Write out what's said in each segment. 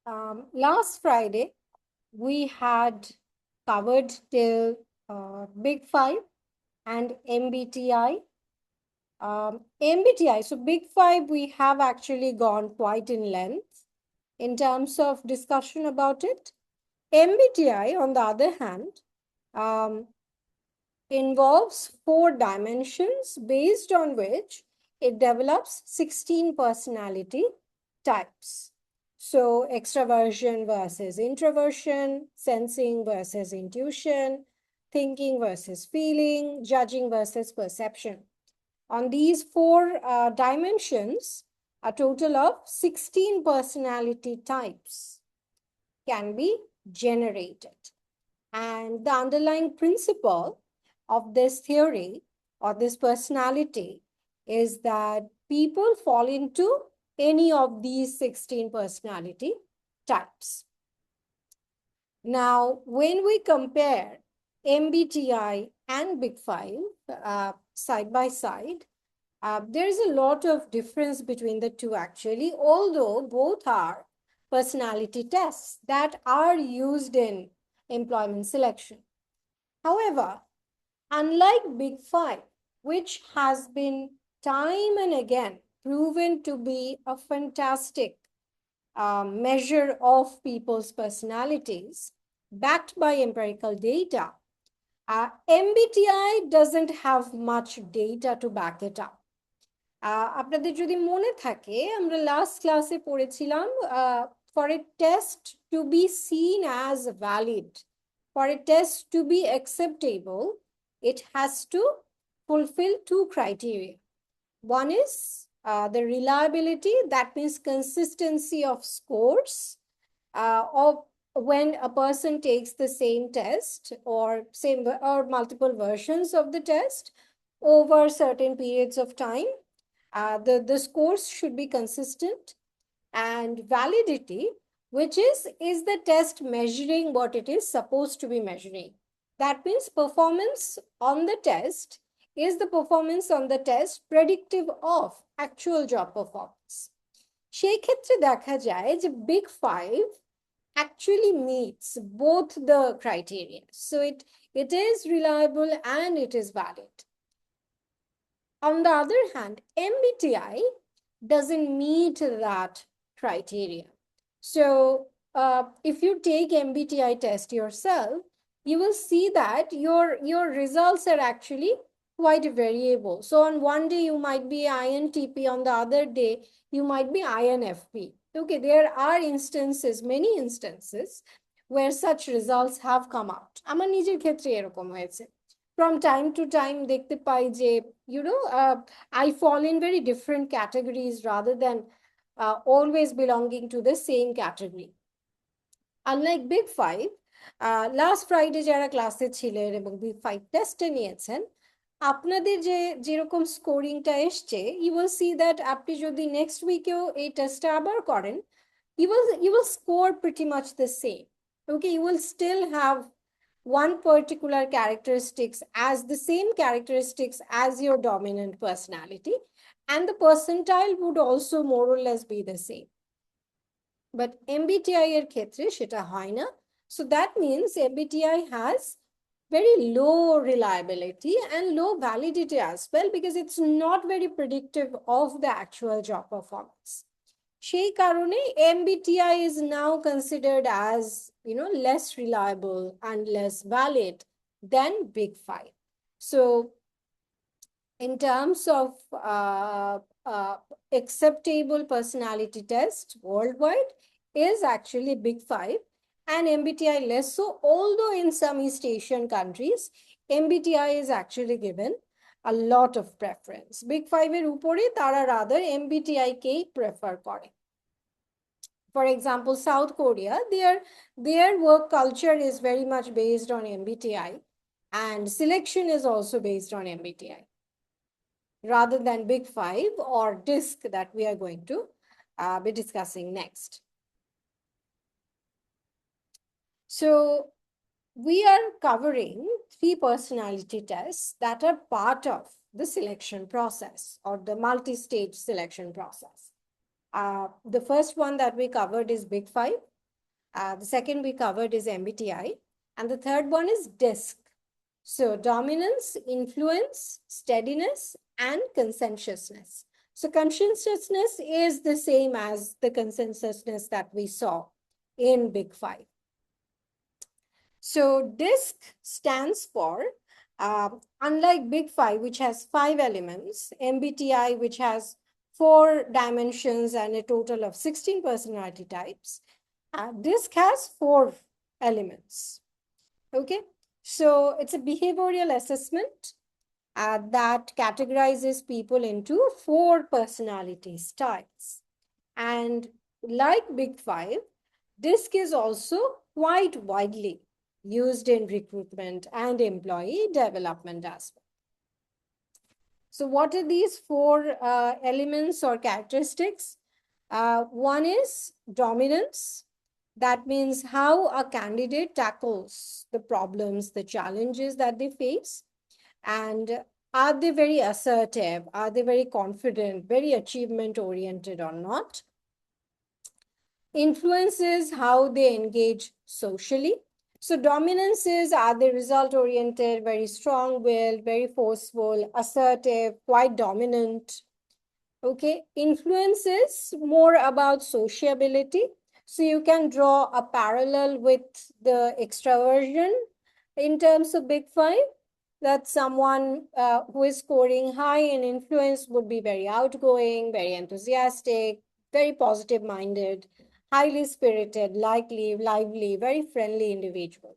Last Friday, we had covered till Big Five and MBTI. MBTI, so Big Five, we have actually gone quite in length in terms of discussion about it. MBTI, on the other hand, um, involves 4 dimensions based on which it develops 16 personality types. So, extraversion versus introversion, sensing versus intuition, thinking versus feeling, judging versus perception. On these 4 dimensions, a total of 16 personality types can be generated. And the underlying principle of this theory or this personality is that people fall into any of these 16 personality types. Now, when we compare MBTI and Big Five side by side, there is a lot of difference between the two actually, although both are personality tests that are used in employment selection. However, unlike Big Five, which has been time and again proven to be a fantastic measure of people's personalities, backed by empirical data, MBTI doesn't have much data to back it up. আপনাদের যদি মনে থাকে আমরা last ক্লাসে পড়েছিলাম for a test to be seen as valid, for a test to be acceptable, it has to fulfill 2 criteria. One is the reliability, that means consistency of scores of when a person takes the same test or multiple versions of the test over certain periods of time. The scores should be consistent, and validity, which is the test measuring what it is supposed to be measuring. That means performance on the test, is the performance on the test predictive of actual job performance? সেই ক্ষেত্রে দেখা যায় যে Big Five actually meets both the criteria. So it is reliable and it is valid. On the other hand, MBTI doesn't meet that criteria. So if you take MBTI test yourself, you will see that your results are actually quite variable. So on one day you might be INTP, on the other day you might be INFP. Okay, there are instances, many instances, where such results have come out. আমার নিজের ক্ষেত্রে এরকম হয়েছে। From time to time দেখতে পাই যে I fall in very different categories rather than always belonging to the same category. Unlike Big Five, last Friday যারা ক্লাসে ছিলেন এবং Big Five টেস্টে নিয়েছেন, আপনাদের যেরকম স্কোরিংটা এসছে, ইউ উইল সি দ্যাট আপনি যদি নেক্সট উইকেও এই টেস্টটা আবার করেন, you will score pretty much the same. Okay, you will still have one particular characteristics as the same characteristics as your dominant personality, and the percentile would also more or less be the same. But MBTI এর ক্ষেত্রে সেটা হয় না. So that means MBTI has very low reliability and low validity as well, because it's not very predictive of the actual job performance. সেই কারণে MBTI is now considered as less reliable and less valid than Big Five. So in terms of acceptable personality test worldwide is actually Big Five, and MBTI less so, although in some East Asian countries MBTI is actually given a lot of preference. Big Five এর উপরে তারা rather MBTI কেই prefer করে. For example, South Korea, their work culture is very much based on MBTI, and selection is also based on MBTI rather than Big Five or DISC that we are going to be discussing next. So we are covering 3 personality tests that are part of the selection process or the multi-stage selection process. The first one that we covered is Big Five. The second we covered is MBTI. And the third one is DISC. So dominance, influence, steadiness, and consensusness. So conscientiousness is the same as the consensusness that we saw in Big Five. So DISC stands for, unlike Big Five, which has 5 elements, MBTI, which has 4 dimensions and a total of 16 personality types, DISC has 4 elements. Okay, so it's a behavioral assessment that categorizes people into 4 personality styles. And like Big Five, DISC is also quite widely used in recruitment and employee development as well. So what are these 4 elements or characteristics? One is dominance. That means how a candidate tackles the problems, the challenges that they face. And are they very assertive? Are they very confident, very achievement oriented or not? Influences how they engage socially. So dominances, are they result oriented, very strong willed, very forceful, assertive, quite dominant. Okay, influences more about sociability. So you can draw a parallel with the extraversion in terms of Big Five, that someone who is scoring high in influence would be very outgoing, very enthusiastic, very positive minded, highly spirited, likely, lively, very friendly individual.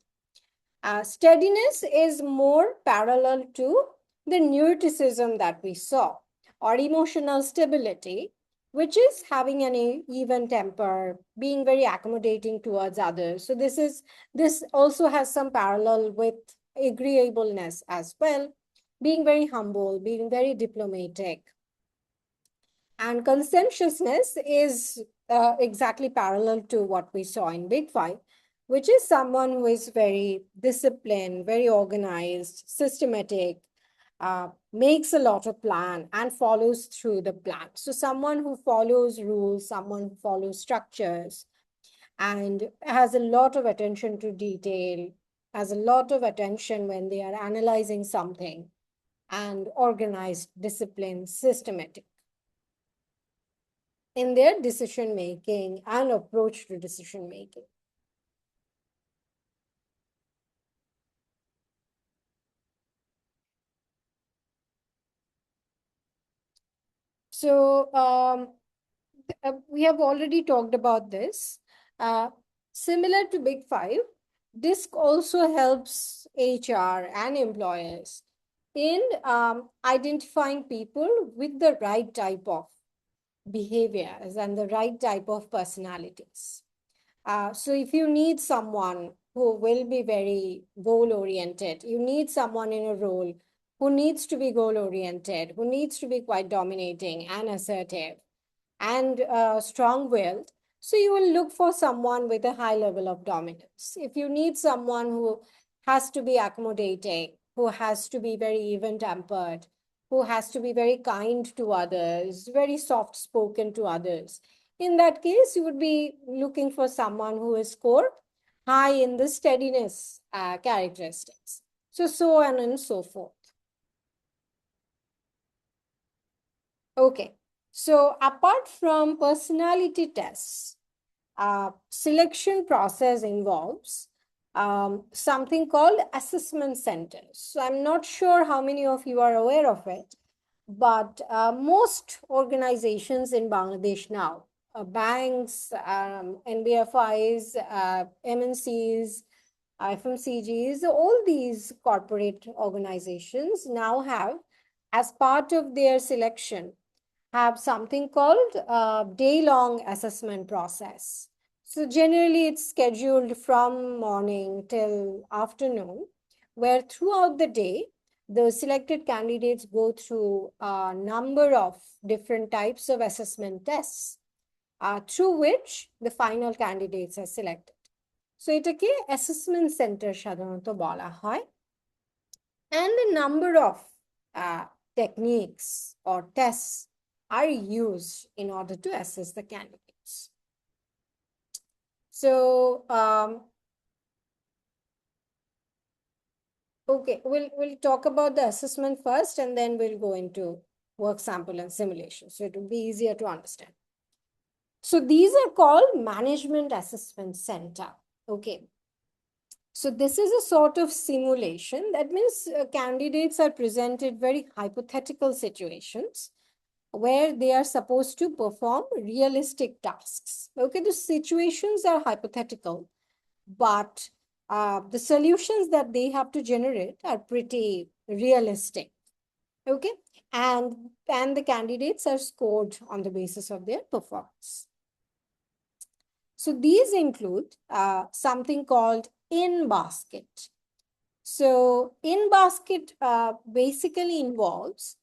Steadiness is more parallel to the neuroticism that we saw, or emotional stability, which is having an even temper, being very accommodating towards others. So this also has some parallel with agreeableness as well, being very humble, being very diplomatic. And conscientiousness is exactly parallel to what we saw in Big Five, which is someone who is very disciplined, very organized, systematic, makes a lot of plan and follows through the plan. So someone who follows rules, someone who follows structures, and has a lot of attention to detail, has a lot of attention when they are analyzing something, and organized, disciplined, systematic in their decision making and approach to decision making. So we have already talked about this. Similar to Big Five, DISC also helps HR and employers in identifying people with the right type of behaviors and the right type of personalities. So if you need someone who will be very goal oriented, you need someone in a role who needs to be goal oriented, who needs to be quite dominating and assertive and strong willed. So you will look for someone with a high level of dominance. If you need someone who has to be accommodating, who has to be very even tempered, who has to be very kind to others, very soft spoken to others, in that case, you would be looking for someone who is scored high in the steadiness characteristics. So on and so forth. Okay. So apart from personality tests, selection process involves something called assessment centers. So I'm not sure how many of you are aware of it, but most organizations in Bangladesh now, banks, NBFIs, MNCs, FMCGs, all these corporate organizations now have, as part of their selection, have something called day-long assessment process. So generally it's scheduled from morning till afternoon, where throughout the day, the selected candidates go through a number of different types of assessment tests, through which the final candidates are selected. So এটাকে assessment center সাধারণত বলা হয়, and a number of techniques or tests are used in order to assess the candidates. So, okay, we'll talk about the assessment first, and then we'll go into work sample and simulation. So it will be easier to understand. So these are called management assessment center. Okay. So this is a sort of simulation. That means candidates are presented very hypothetical situations where they are supposed to perform realistic tasks. Okay, the situations are hypothetical, but the solutions that they have to generate are pretty realistic. Okay, and the candidates are scored on the basis of their performance. So these include something called in-basket. So in-basket basically involves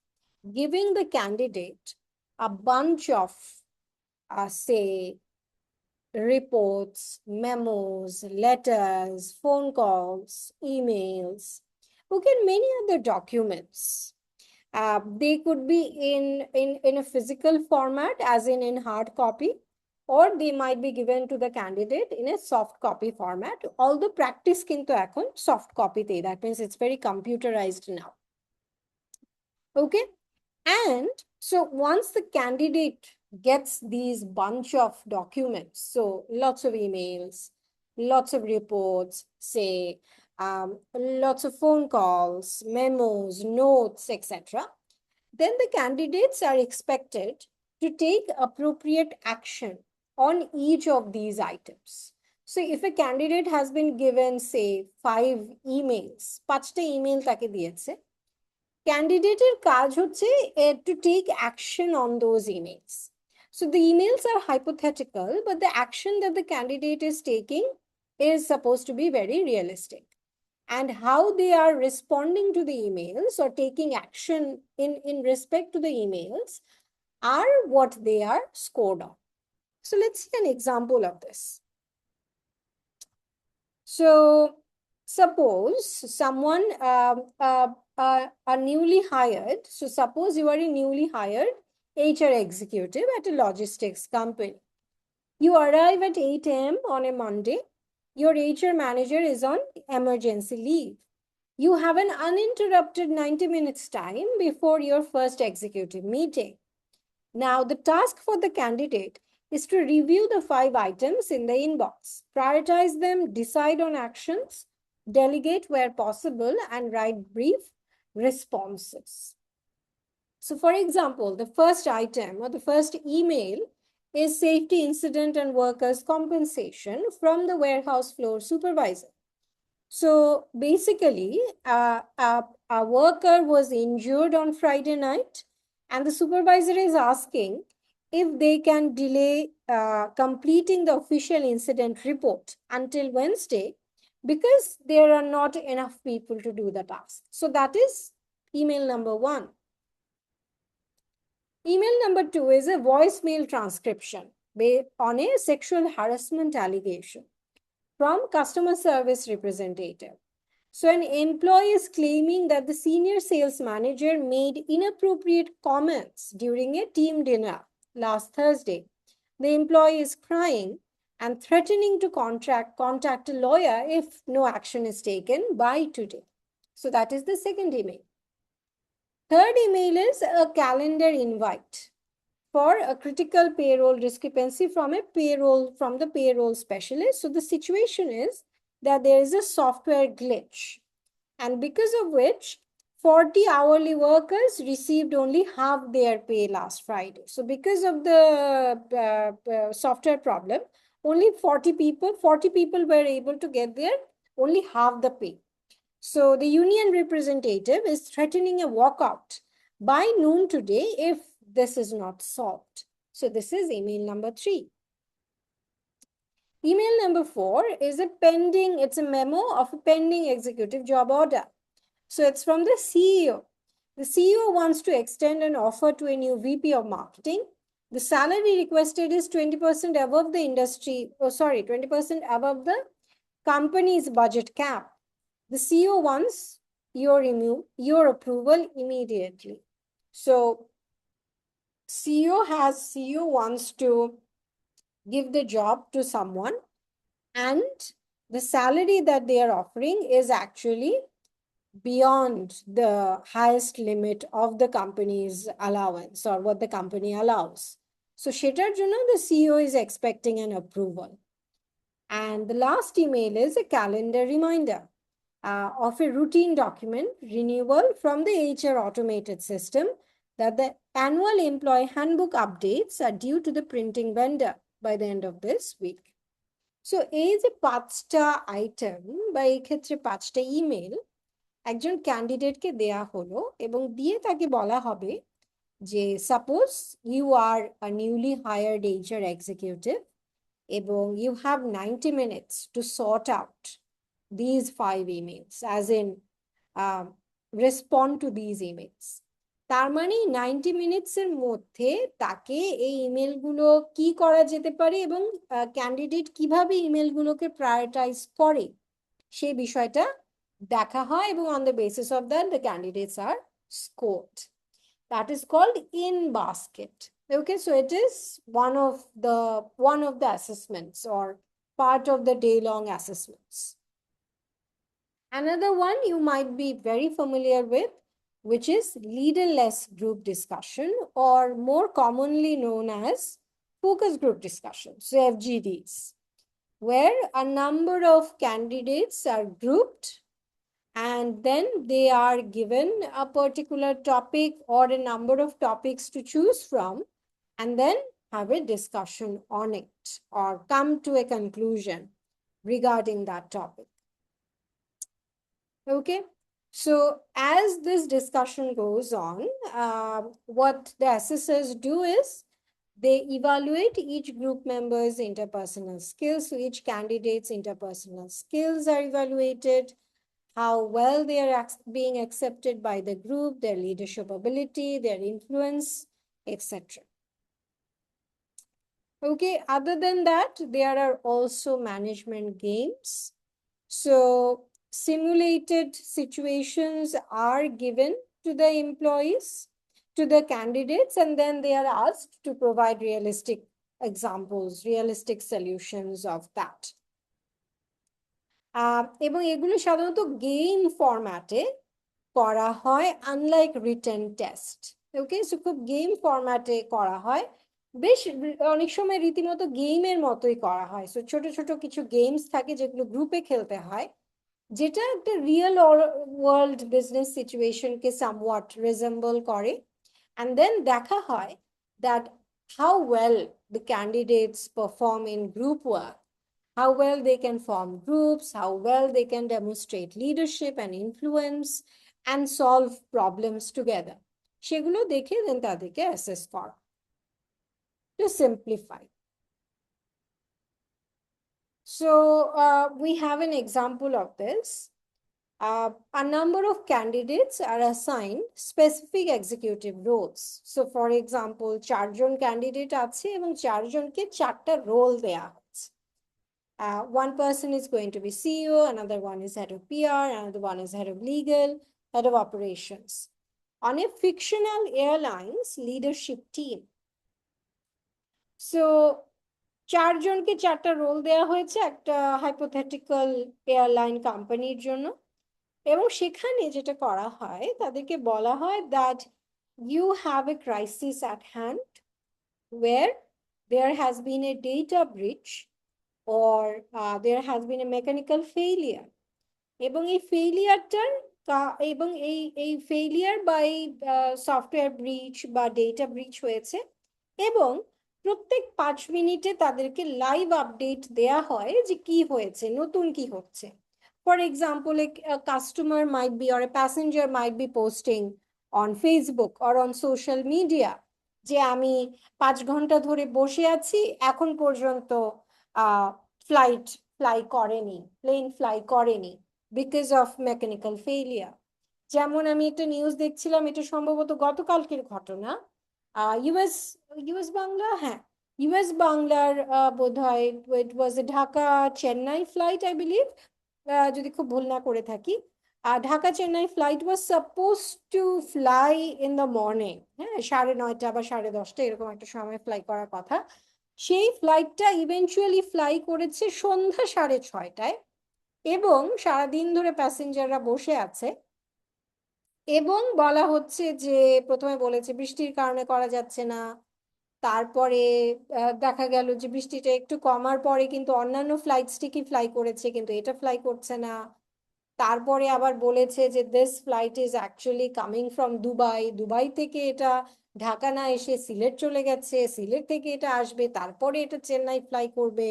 giving the candidate a bunch of, say, reports, memos, letters, phone calls, emails, okay, many other documents. They could be in a physical format, as in hard copy, or they might be given to the candidate in a soft copy format. Although practice kintu ekhon soft copy te, that means it's very computerized now. Okay, and so once the candidate gets these bunch of documents, so lots of emails, lots of reports, say, lots of phone calls, memos, notes, etc., then the candidates are expected to take appropriate action on each of these items. So if a candidate has been given, say, 5 emails, 5টা email তাকে দিয়েছে, ক্যান্ডিডেটের কাজ হচ্ছে to take action on those emails. So the emails are hypothetical, but the action that the candidate is taking is supposed to be very realistic. And how they are responding to the emails or taking action in respect to the emails are what they are scored on. So let's see an example of this. So suppose someone are newly hired. So suppose you are a newly hired HR executive at a logistics company. You arrive at 8 a.m. on a Monday. Your HR manager is on emergency leave. You have an uninterrupted 90 minutes time before your first executive meeting. Now, the task for the candidate is to review the 5 items in the inbox, prioritize them, decide on actions, delegate where possible, and write brief responses. So, for example, the first item or the first email is safety incident and workers' compensation from the warehouse floor supervisor. So basically, a worker was injured on Friday night, and the supervisor is asking if they can delay completing the official incident report until Wednesday because there are not enough people to do the task. So that is email number 1. Email number 2 is a voicemail transcription on a sexual harassment allegation from customer service representative. So an employee is claiming that the senior sales manager made inappropriate comments during a team dinner last Thursday. The employee is crying and threatening to contact a lawyer if no action is taken by today. So that is the second email. Third email is a calendar invite for a critical payroll discrepancy from the payroll specialist. So the situation is that there is a software glitch, and because of which 40 hourly workers received only half their pay last Friday. So because of the software problem, only 40 people were able to get their only half the pay. So the union representative is threatening a walkout by noon today if this is not solved. So this is email number 3. Email number 4 is it's a memo of a pending executive job order. So it's from the CEO. The CEO wants to extend an offer to a new VP of marketing. The salary requested is 20% above the 20% above the company's budget cap. The CEO wants your approval immediately. So CEO wants to give the job to someone and the salary that they are offering is actually beyond the highest limit of the company's allowance or what the company allows. So সেটার জন্য the CEO is expecting an approval. And the last email is a calendar reminder of a routine document renewal from the HR automated system that the annual employee handbook updates are due to the printing vendor by the end of this week. So এই যে 5টা item বা এই ক্ষেত্রে 5টা email একজন ক্যান্ডিডেটকে দেয়া হলো এবং দিয়ে তাকে বলা হবে যে suppose you are a newly hired HR executive এবং you have 90 minutes to sort out these 5 emails as in respond to these emails. তার মানে 90 মিনিটসের মধ্যে তাকে এই ইমেলগুলো কি করা যেতে পারে এবং ক্যান্ডিডেট কিভাবে ইমেলগুলোকে প্রায়োরিটাইজ করে সেই বিষয়টা দেখা হয় এবং on the basis of that the candidates are scored. That is called in basket. Okay, so it is one of the assessments or part of the day-long assessments. Another one you might be very familiar with, which is leaderless group discussion, or more commonly known as focus group discussion, so FGDs, where a number of candidates are grouped and then they are given a particular topic or a number of topics to choose from, and then have a discussion on it or come to a conclusion regarding that topic. Okay, so as this discussion goes on, what the assessors do is they evaluate each group member's interpersonal skills. So each candidate's interpersonal skills are evaluated, how well they are being accepted by the group, their leadership ability, their influence, etc. Okay, other than that, there are also management games. So simulated situations are given to the employees, to the candidates, and then they are asked to provide realistic examples, realistic solutions of that. এবং এগুলো সাধারণত game ফরম্যাটে করা হয় unlike written test. ওকে, so খুব game ফরম্যাটে করা হয়, বেশ অনেক সময় রীতিমতো গেমের মতোই করা হয়। সো ছোট ছোট কিছু গেমস থাকে যেগুলো গ্রুপে খেলতে হয়, যেটা একটা রিয়েল ওয়ার্ল্ড বিজনেস সিচুয়েশনকে সামওয়াট রিজেম্বল করে, অ্যান্ড দেন দেখা হয় that how well the candidates perform in group work, how well they can form groups, how well they can demonstrate leadership and influence and solve problems together. সেগুলো দেখে দেন তাদেরকে assess করা। To simplify, so we have an example of this. A number of candidates are assigned specific executive roles. So for example, 4 জন candidate আছে এবং 4 জনকে 4টা role দেয়া হচ্ছে। One person is going to be CEO, another one is head of PR, another one is head of legal, head of operations on a fictional airlines leadership team. So 4 জনকে 4টা role দেওয়া হয়েছে একটা hypothetical airline কোম্পানির জন্য, এবং সেখানে যেটা করা হয় তাদেরকে বলা হয় that you have a crisis at hand where there has been a data breach or there has been a mechanical failure, এবং এই ফেইলিয়ারটার এবং এই ফেইলিয়ার বা এই সফটওয়্যার ব্রিচ বা ডেটা ব্রিচ হয়েছে, এবং প্রত্যেক 5 মিনিটে তাদেরকে লাইভ আপডেট দেয়া হয় যে কি হয়েছে, নতুন কি হচ্ছে। For example, a customer might be or a passenger might be posting on Facebook or on social media যে আমি 5 ঘন্টা ধরে বসে আছি, এখন পর্যন্ত ফ্লাই করেনি, প্লেন ফ্লাই করেনি বিকজ অফ মেকানিক্যাল ফেইলিয়ার। যেমন আমি একটা নিউজ দেখছিলাম, এটা সম্ভবত গতকালকের ঘটনা, ইউএস বাংলা, হ্যাঁ ইউএস বাংলার বোধহয় it was a Dhaka Chennai flight I believe, যদি খুব ভুল না করে থাকি। Dhaka Chennai flight was suppose to fly in the morning, হ্যাঁ 9:30 বা 10:30 এরকম একটা সময় ফ্লাই করার কথা, সেই ফ্লাইটটা ইভেনচুয়ালি ফ্লাই করেছে সন্ধ্যা 6:30টায়, এবং সারাদিন ধরে প্যাসেঞ্জাররা বসে আছে, এবং বলা হচ্ছে যে প্রথমে বলেছে বৃষ্টির কারণে করা যাচ্ছে না, তারপরে দেখা গেল যে বৃষ্টিটা একটু কমার পরে কিন্তু অন্যান্য ফ্লাইটস ঠিকই ফ্লাই করেছে, কিন্তু এটা ফ্লাই করছে না। তারপরে আবার বলেছে যে this flight is actually coming from Dubai, Dubai থেকে এটা ঢাকা না এসে সিলেট চলে গেছে, সিলেট থেকে এটা আসবে, তারপরে এটা চেন্নাই ফ্লাই করবে,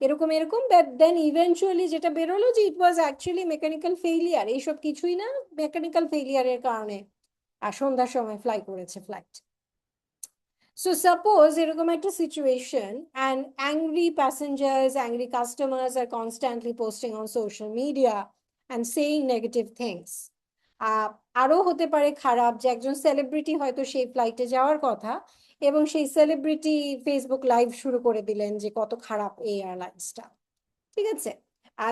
এরকম এরকম। দেন ইভেনচুয়ালি যেটা বেরোলো যে ইট ওয়াজ অ্যাকচুয়ালি মেকানিক্যাল ফেইলিয়ার, এইসব কিছুই না, মেকানিক্যাল ফেইলিয়ারের কারণে সন্ধ্যার সময় ফ্লাই করেছে ফ্লাইট। So suppose এরকম একটা situation and angry passengers, angry customers are constantly posting on social media and saying negative things. আরো হতে পারে খারাপ যে একজন সেলিব্রিটি হয়তো সেই ফ্লাইটে যাওয়ার কথা, এবং সেই সেলিব্রিটি ফেসবুক লাইভ শুরু করে দিলেন যে কত খারাপ এই এয়ারলাইন্সটা। ঠিক আছে?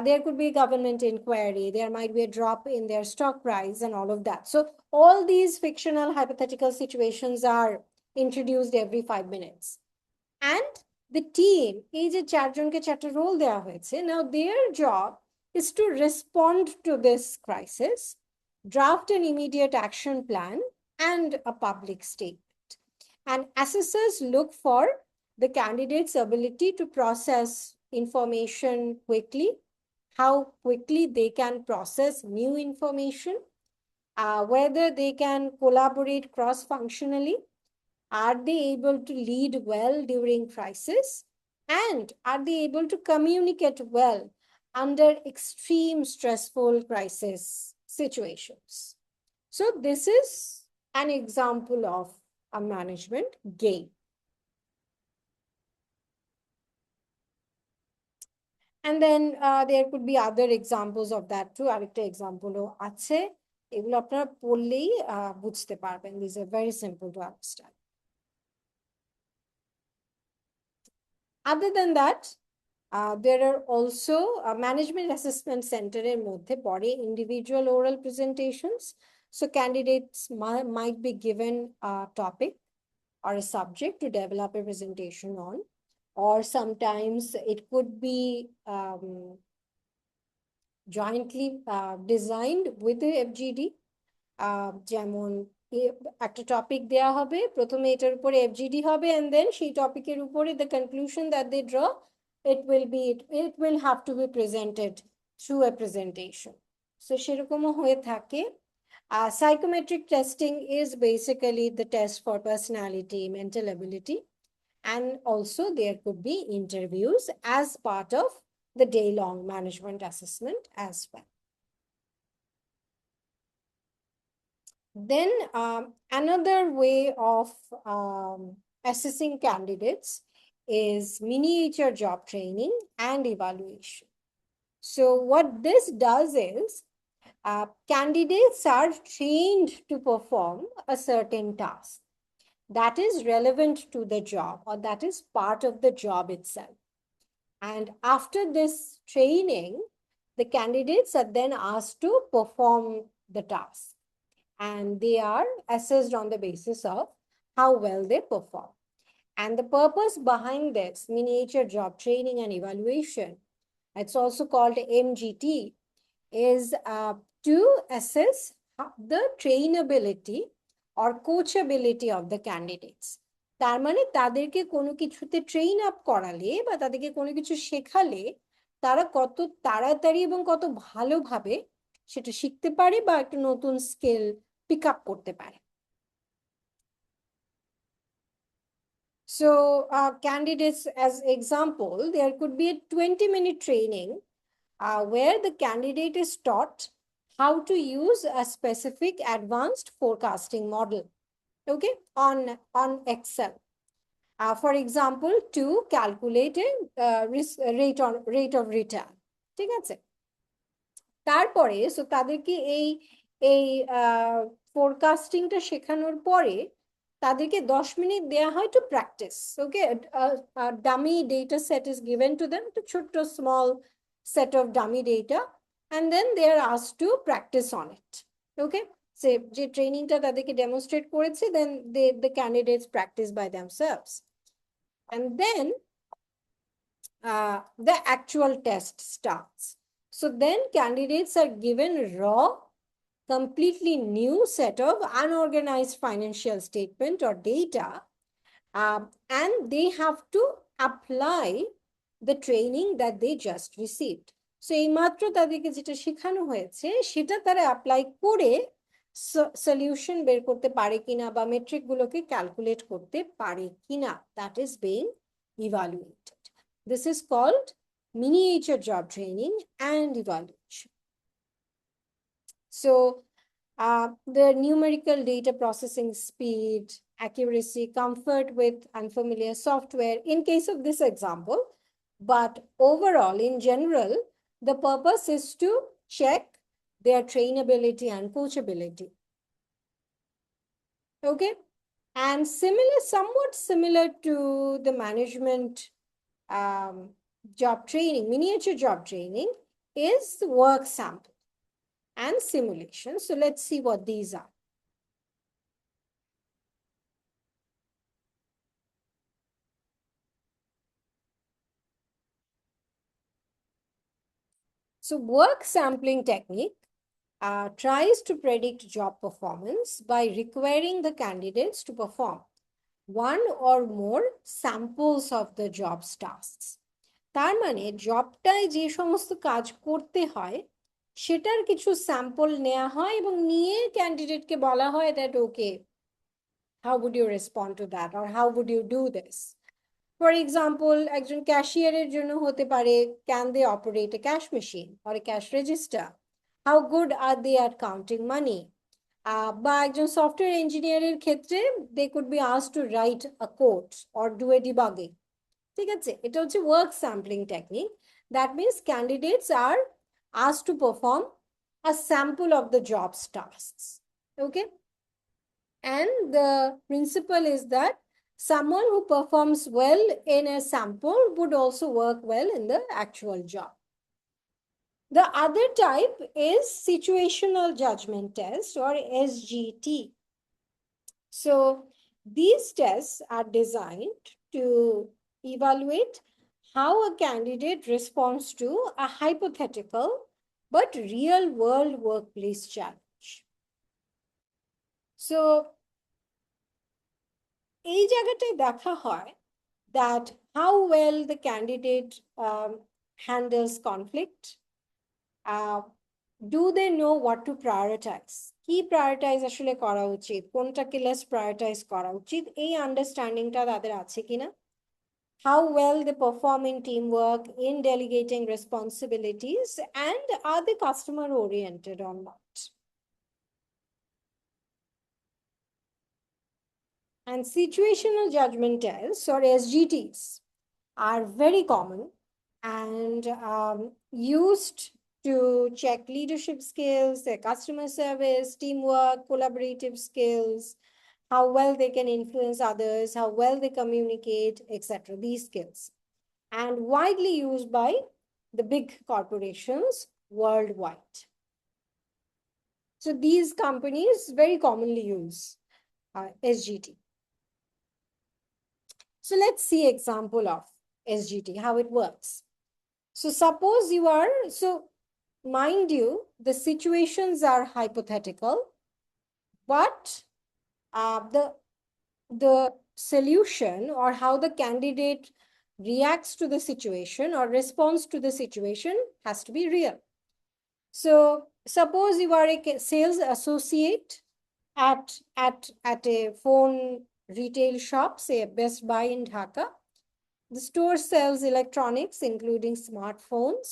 There could be government inquiry, there might be a drop in their stock price and all of that. So all these fictional hypothetical situations are introduced every 5 minutes. And the team, এই যে চারজনকে চারটা role দেওয়া হয়েছে, now their job is to respond to this crisis, draft an immediate action plan and a public statement. And assessors look for the candidate's ability to process information quickly, how quickly they can process new information, whether they can collaborate cross-functionally, are they able to lead well during crisis, and are they able to communicate well under extreme stressful crisis situations. So this is an example of a management game. And then there could be other examples of that too. আরেকটা example ও আছে, এগুলো আপনারা পড়লেই বুঝতে পারবেন. These are very simple to understand. Other than that, there are also management assessment center এর মধ্যে পড়ে individual oral presentations. So candidates might be given a topic or a subject to develop a presentation on, or sometimes it could be jointly designed with the FGD. যেমন একটা topic দেয়া হবে, প্রথমে এটার উপরে FGD হবে, and then সেই টপিকের উপরে the conclusion that they draw, it will have to be presented through a presentation. So সেরকমও হয়ে থাকে. Psychometric testing is basically the test for personality, mental ability, and also there could be interviews as part of the day-long management assessment as well. Then another way of assessing candidates is miniature job training and evaluation. So what this does is candidates are trained to perform a certain task that is relevant to the job, or that is part of the job itself. And after this training, the candidates are then asked to perform the task, and they are assessed on the basis of how well they perform. And the purpose behind this miniature job training and evaluation, it's also called MGT, is to assess the trainability or coachability of the candidates. তার মানে তাদেরকে কোনো কিছুতে train up করালে বা তাদেরকে কোনো কিছু শেখালে তারা কত তাড়াতাড়ি এবং কত ভালোভাবে সেটা শিখতে পারে বা একটা নতুন স্কিল pick up করতে পারে. So candidates, as example, there could be a 20-minute training where the candidate is taught how to use a specific advanced forecasting model, okay, on Excel. For example, to calculate a rate of return. ঠিক আছে? তারপরে so তাদেরকে এই এই ফোরকাস্টিংটা শেখানোর পরে তাদেরকে 10 minute দেয়া হয় to practice, okay, dummy data set is given to them, to ছোট্ট small set of dummy data, and then they are asked to practice on it, okay. সে যে ট্রেনিংটা তাদেরকে ডেমনস্ট্রেট করেছে, then the candidates practice by themselves. And then the actual test starts. So then candidates are given raw, completely new set of unorganized financial statement or data, and they have to apply the training that they just received. So এইমাত্র তাদেরকে যেটা শেখানো হয়েছে সেটা তারা apply করে solution বের করতে পারে কিনা বা মেট্রিক গুলোকে ক্যালকুলেট করতে পারে কিনা, that is being evaluated. This is called miniature job training and evaluation. So the numerical data processing speed, accuracy, comfort with unfamiliar software in case of this example. But overall, in general, the purpose is to check their trainability and coachability. Okay. And somewhat similar to the management job training, miniature job training, is work sample and simulation. So let's see what these are. So work sampling technique tries to predict job performance by requiring the candidates to perform one or more samples of the job's tasks. তার মানে জবটায় যে সমস্ত কাজ করতে হয় সেটার কিছু sample নেওয়া হয় এবং নিয়ে ক্যান্ডিডেটকে বলা হয় that okay, how would you respond to that or how would you do this. For example, একজন ক্যাশিয়ারের জন্য হতে পারে can they operate a cash machine or a cash register, how good are they at counting money. বা একজন software ইঞ্জিনিয়ারের ক্ষেত্রে they could be asked to write a code or do a debugging. ঠিক আছে, এটা হচ্ছে work sampling technique. That means candidates R asked to perform a sample of the job's tasks. Okay. And the principle is that someone who performs well in a sample would also work well in the actual job. The other type is situational judgment test or SJT. So these tests are designed to evaluate how a candidate responds to a hypothetical but real world workplace challenge. So এই জায়গাটায় দেখা হয় that how well the candidate handles conflict, do they know what to prioritize, কি prioritize আসলে করা উচিত, কোনটাকে less prioritize করা উচিত, এই আন্ডারস্ট্যান্ডিংটা তাদের আছে কিনা, how well they perform in teamwork, in delegating responsibilities, and are they customer oriented or not. And situational judgment tests or SGTs are very common and used to check leadership skills, their customer service, teamwork, collaborative skills, how well they can influence others, how well they communicate, etc. These skills. And widely used by the big corporations worldwide. So these companies very commonly use SGT. So let's see example of SGT, how it works. So suppose you are, so mind you, the situations are hypothetical, but the solution or how the candidate reacts to the situation or responds to the situation has to be real. So suppose you are a sales associate at a phone retail shop, say Best Buy in Dhaka. The store sells electronics, including smartphones.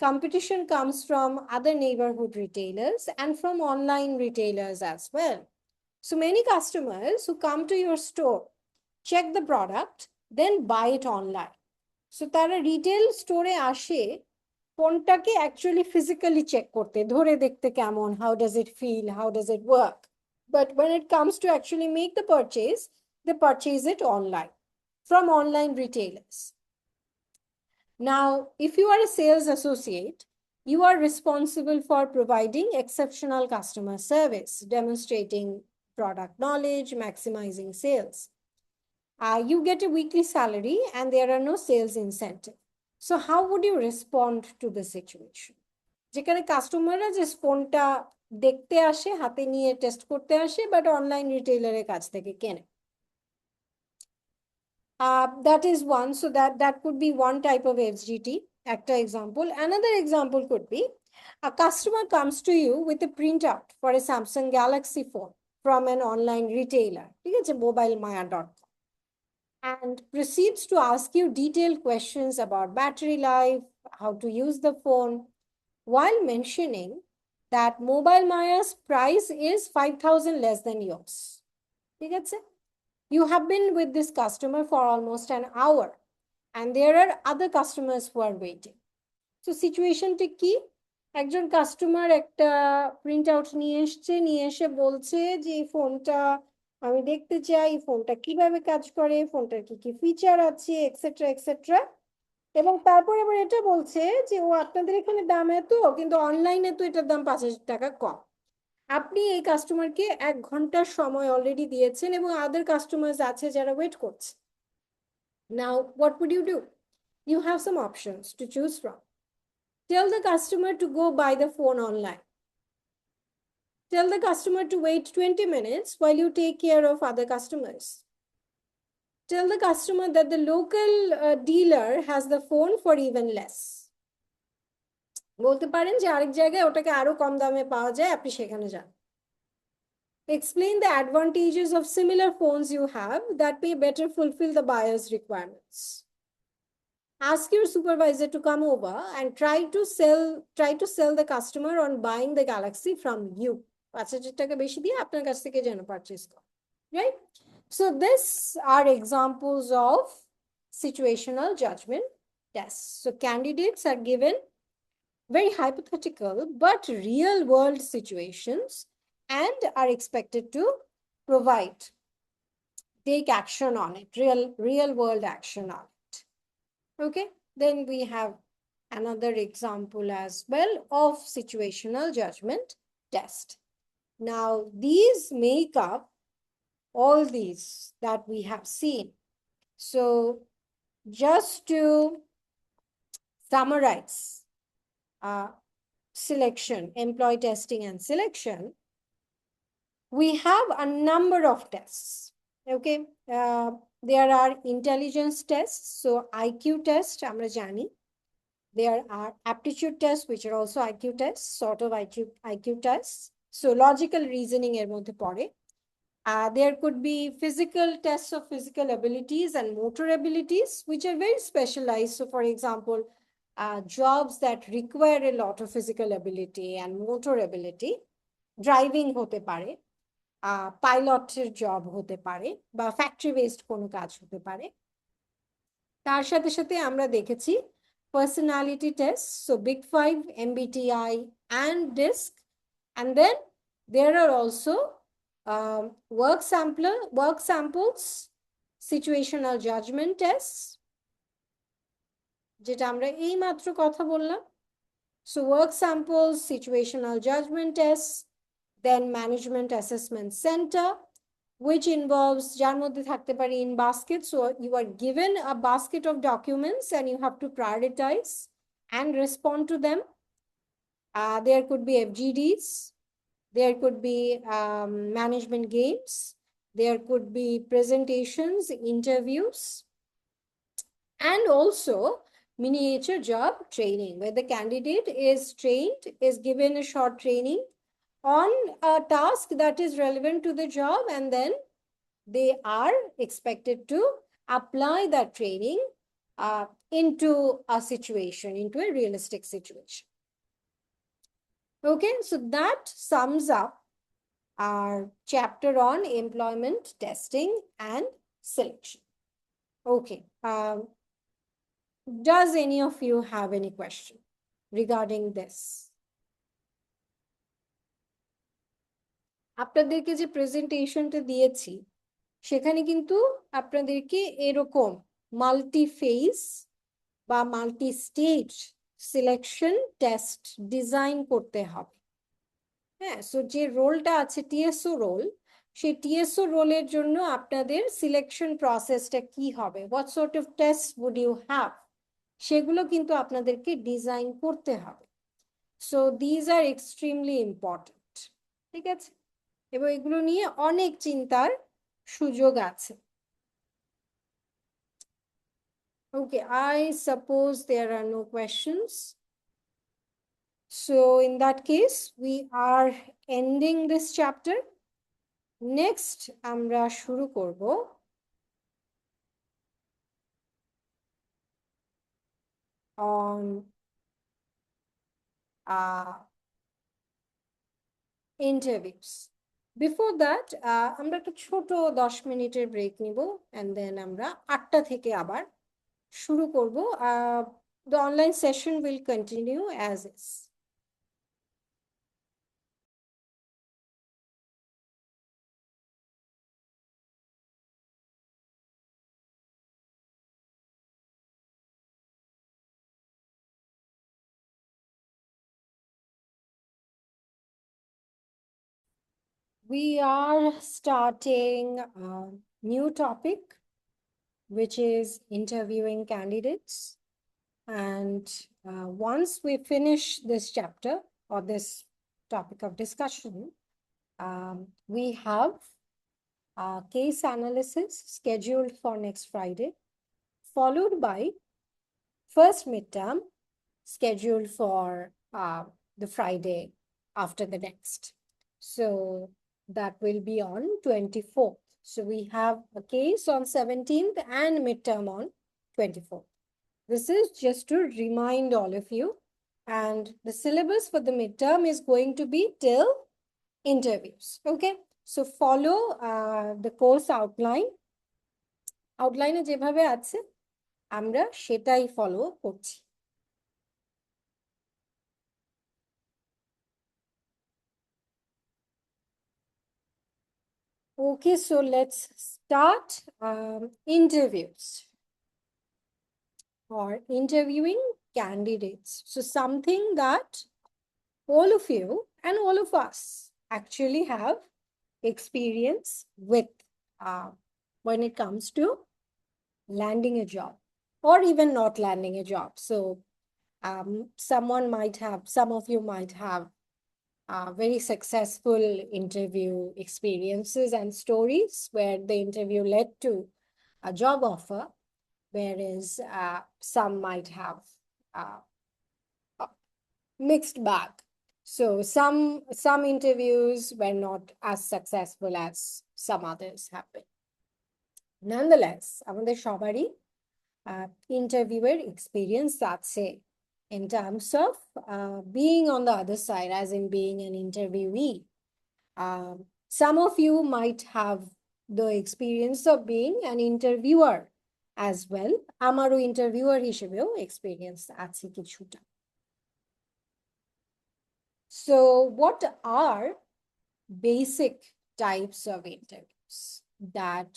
Competition comes from other neighborhood retailers and from online retailers as well. So many customers who come to your store, check the product, then buy it online. So তারা retail store আসে ফোনটাকে actually physically check করতে, ধরে দেখতে কেমন, how does it feel, how does it work. But when it comes to actually make the purchase, they purchase it online from online retailers. Now, if you are a sales associate, you are responsible for providing exceptional customer service, demonstrating product knowledge, maximizing sales. You get a weekly salary and there are no sales incentive. So how would you respond to the situation? যেখানে কাস্টমাররা যে ফোনটা দেখতে আসে, হাতে নিয়ে test করতে আসে, বাট অনলাইন রিটেইলারের কাছ থেকে কেনে। That is one. So that could be one type of FGT. একটা example. Another example could be a customer comes to you with a printout for a Samsung Galaxy phone from an online retailer. ঠিক আছে, mobilemaya.com, and proceeds to ask you detailed questions about battery life, how to use the phone, while mentioning that Mobile Maya's price is 5,000 less than yours. ঠিক আছে? You have been with this customer for almost an hour and there are other customers who are waiting. So সিচুয়েশনটা কি? একজন customer একটা print out নিয়ে এসে বলছে যে এই ফোনটা আমি দেখতে চাই, ফোনটা কিভাবে কাজ করে, ফোনটার কি কি ফিচার আছে, এক্সেট্রা এক্সেট্রা। এবং তারপরে আবার এটা বলছে যে ও আপনাদের এখানে দাম এত, কিন্তু অনলাইনে তো এটার দাম 5,000 টাকা কম। আপনি এই কাস্টমারকে 1 ঘন্টার সময় অলরেডি দিয়েছেন এবং আদার কাস্টমার্স আছে যারা ওয়েট করছে। Now what would you do? You have some options to choose from. Tell the customer to go buy the phone online. Tell the customer to wait 20 minutes while you take care of other customers. Tell the customer that the local dealer has the phone for even less. বলতে পারেন যে আরেক জায়গায় ওটাকে আরো কম দামে পাওয়া যায়, আপনি সেখানে যান। Explain the advantages of similar phones you have that may better fulfill the buyer's requirements. Ask your supervisor to come over and try to sell the customer on buying the Galaxy from you. 5,000 টাকা বেশি দিয়ে আপনার কাছ থেকে যেন purchase করে, right? So these are examples of situational judgment tests. So candidates are given very hypothetical but real world situations and are expected to take action on it, real world action on it. Okay, then we have another example as well of situational judgment test. Now these make up all these that we have seen. So just to summarize, selection, employee testing and selection, we have a number of tests. Okay, there are intelligence tests, so IQ test আমরা জানি. There are aptitude tests, which are also IQ tests, sort of IQ tests. So logical reasoning এর মধ্যে পড়ে. There could be physical tests of physical abilities and motor abilities, which are very specialized. So for example, jobs that require a lot of physical ability and motor ability, driving হতে পারে, পাইলটের job হতে পারে, বা factory based কোনো কাজ হতে পারে। তার সাথে সাথে আমরা দেখেছি personality tests, so Big 5, MBTI and DISC, and then there are also work samples, situational judgment tests, যেটা আমরা এই মাত্র কথা বললাম। So work samples, situational judgment tests, then management assessment center, which involves যার মধ্যে থাকতে পারে in basket. So you are given a basket of documents and you have to prioritize and respond to them. There could be FGDs, there could be management games, there could be presentations, interviews, and also miniature job training, where the candidate is given a short training on a task that is relevant to the job, and then they are expected to apply that training into a situation, into a realistic situation. Okay, so that sums up our chapter on employment testing and selection. Okay, does any of you have any question regarding this? আপনাদেরকে যে প্রেজেন্টেশনটা দিয়েছি সেখানে কিন্তু আপনাদেরকে এরকম multi phase বা multi stage selection test design করতে হবে। হ্যাঁ, সো যে রোলটা আছে টিএসও রোল, সেই টিএসও রোলের জন্য আপনাদের সিলেকশন প্রসেসটা কি হবে, what sort of test would you have, সেগুলো কিন্তু আপনাদেরকে ডিজাইন করতে হবে। So these are extremely important, ঠিক আছে? এবং এগুলো নিয়ে অনেক চিন্তার সুযোগ আছে। Okay, I suppose there are no questions. So in that case, we are ending this chapter. Next, আমরা শুরু করব on interviews. Before that, আমরা একটা ছোট 10 মিনিটের ব্রেক নিব, and then আমরা 8টা থেকে আবার শুরু করব। The online session will continue as is. We are starting a new topic, which is interviewing candidates. And once we finish this chapter or this topic of discussion, we have a case analysis scheduled for next Friday, followed by first midterm scheduled for the Friday after the next. So that will be on 24th. So we have a case on 17th and midterm on 24th. This is just to remind all of you. And the syllabus for the midterm is going to be till interviews. Okay. So follow the course outline. Outline যেভাবে আছে আমরা সেটাই follow করছি। Okay, so let's start interviews or interviewing candidates. So something that all of you and all of us actually have experience with when it comes to landing a job or even not landing a job. So some of you might have very successful interview experiences and stories where the interview led to a job offer, whereas some might have a mixed bag. So some interviews were not as successful as some others have been. Nonetheless, আমাদের সবারই ইন্টারভিউয়ের experience আছে in terms of being on the other side, as in being an interviewee. Some of you might have the experience of being an interviewer as well. আমারও interviewer হিসেবেও experience আছে কিছুটা। So what are basic types of interviews that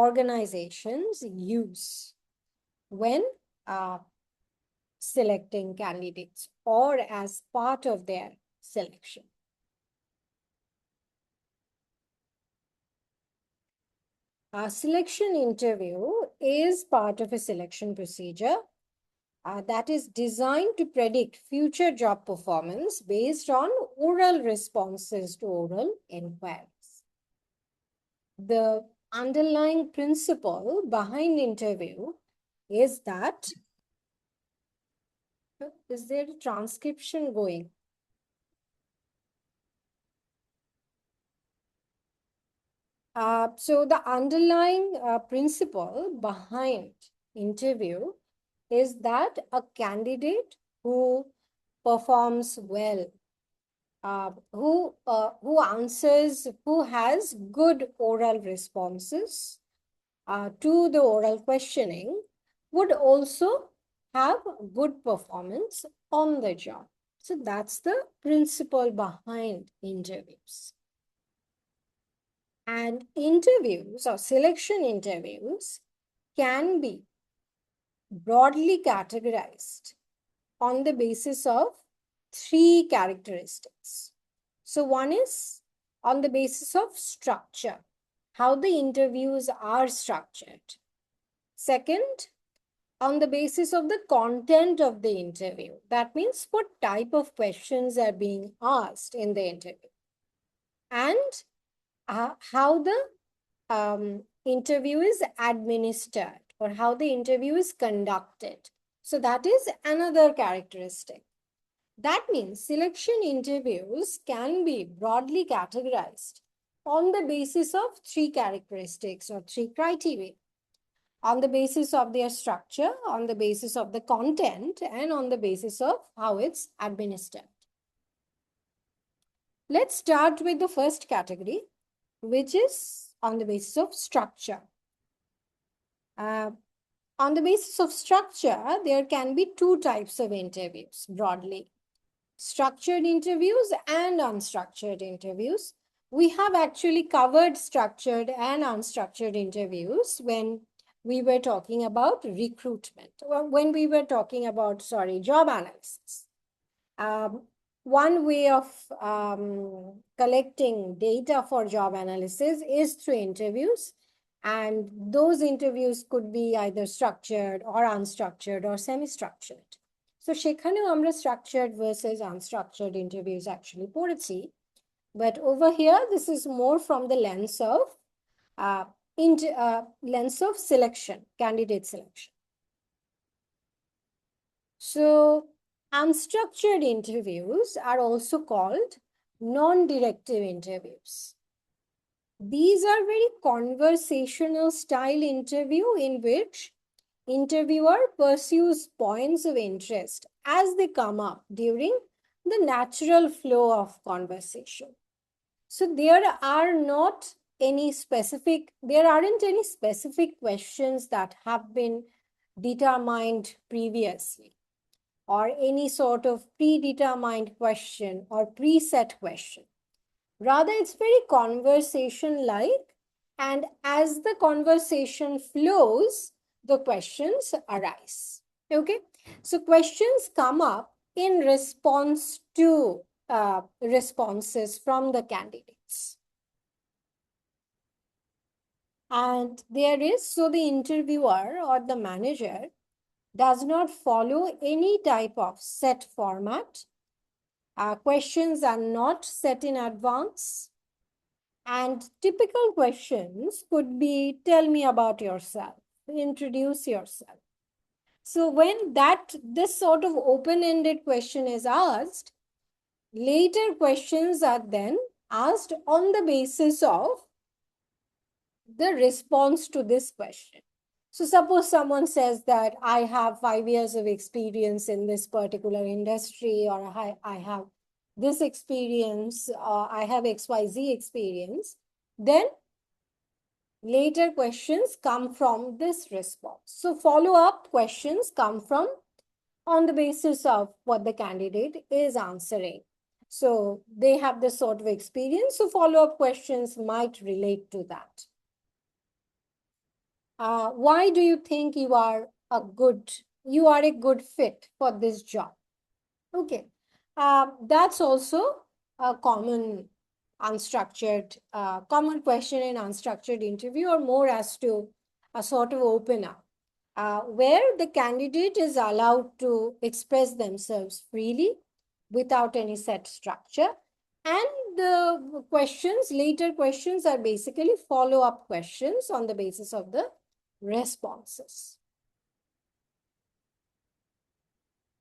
organizations use when selecting candidates or as part of their selection? A selection interview is part of a selection procedure that is designed to predict future job performance based on oral responses to oral inquiries. The underlying principle behind interview is that, is there a transcription going? So the underlying principle behind interview is that a candidate who performs well, who answers, who has good oral responses to the oral questioning would also have good performance on the job. So that's the principle behind interviews. And interviews or selection interviews can be broadly categorized on the basis of 3 characteristics. So one is on the basis of structure, how the interviews are structured. Second, on the basis of the content of the interview. That means what type of questions are being asked in the interview. And how the interview is administered or how the interview is conducted. So that is another characteristic. That means selection interviews can be broadly categorized on the basis of three characteristics or three criteria. On the basis of their structure, on the basis of the content, and on the basis of how it's administered. Let's start with the first category, which is on the basis of structure. On the basis of structure, there can be two types of interviews broadly. Structured interviews and unstructured interviews. We have actually covered structured and unstructured interviews when we were talking about recruitment, or when we were talking about, job analysis. One way of collecting data for job analysis is through interviews. And those interviews could be either structured or unstructured or semi-structured. So সেখানেও আমরা structured versus unstructured interviews actually পড়েছি. But over here, this is more from the lens of selection, candidate selection. So unstructured interviews are also called non-directive interviews. These are very conversational style interview in which interviewer pursues points of interest as they come up during the natural flow of conversation. So there aren't any specific questions that have been determined previously, or any sort of predetermined question or preset question. Rather, it's very conversation-like, and as the conversation flows, the questions arise. Okay, so questions come up in response to responses from the candidates. And so the interviewer or the manager does not follow any type of set format. Questions are not set in advance. And typical questions could be, tell me about yourself, introduce yourself. So when this sort of open-ended question is asked, later questions are then asked on the basis of the response to this question. So suppose someone says that I have 5 years of experience in this particular industry, or I have this experience, I have XYZ experience, then later questions come from this response. So follow-up questions come from on the basis of what the candidate is answering. So they have this sort of experience, so follow-up questions might relate to that. Why do you think you are a good fit for this job? Okay, that's also a common question in unstructured interview, or more as to a sort of opener, where the candidate is allowed to express themselves freely without any set structure. And the later questions are basically follow-up questions on the basis of the responses.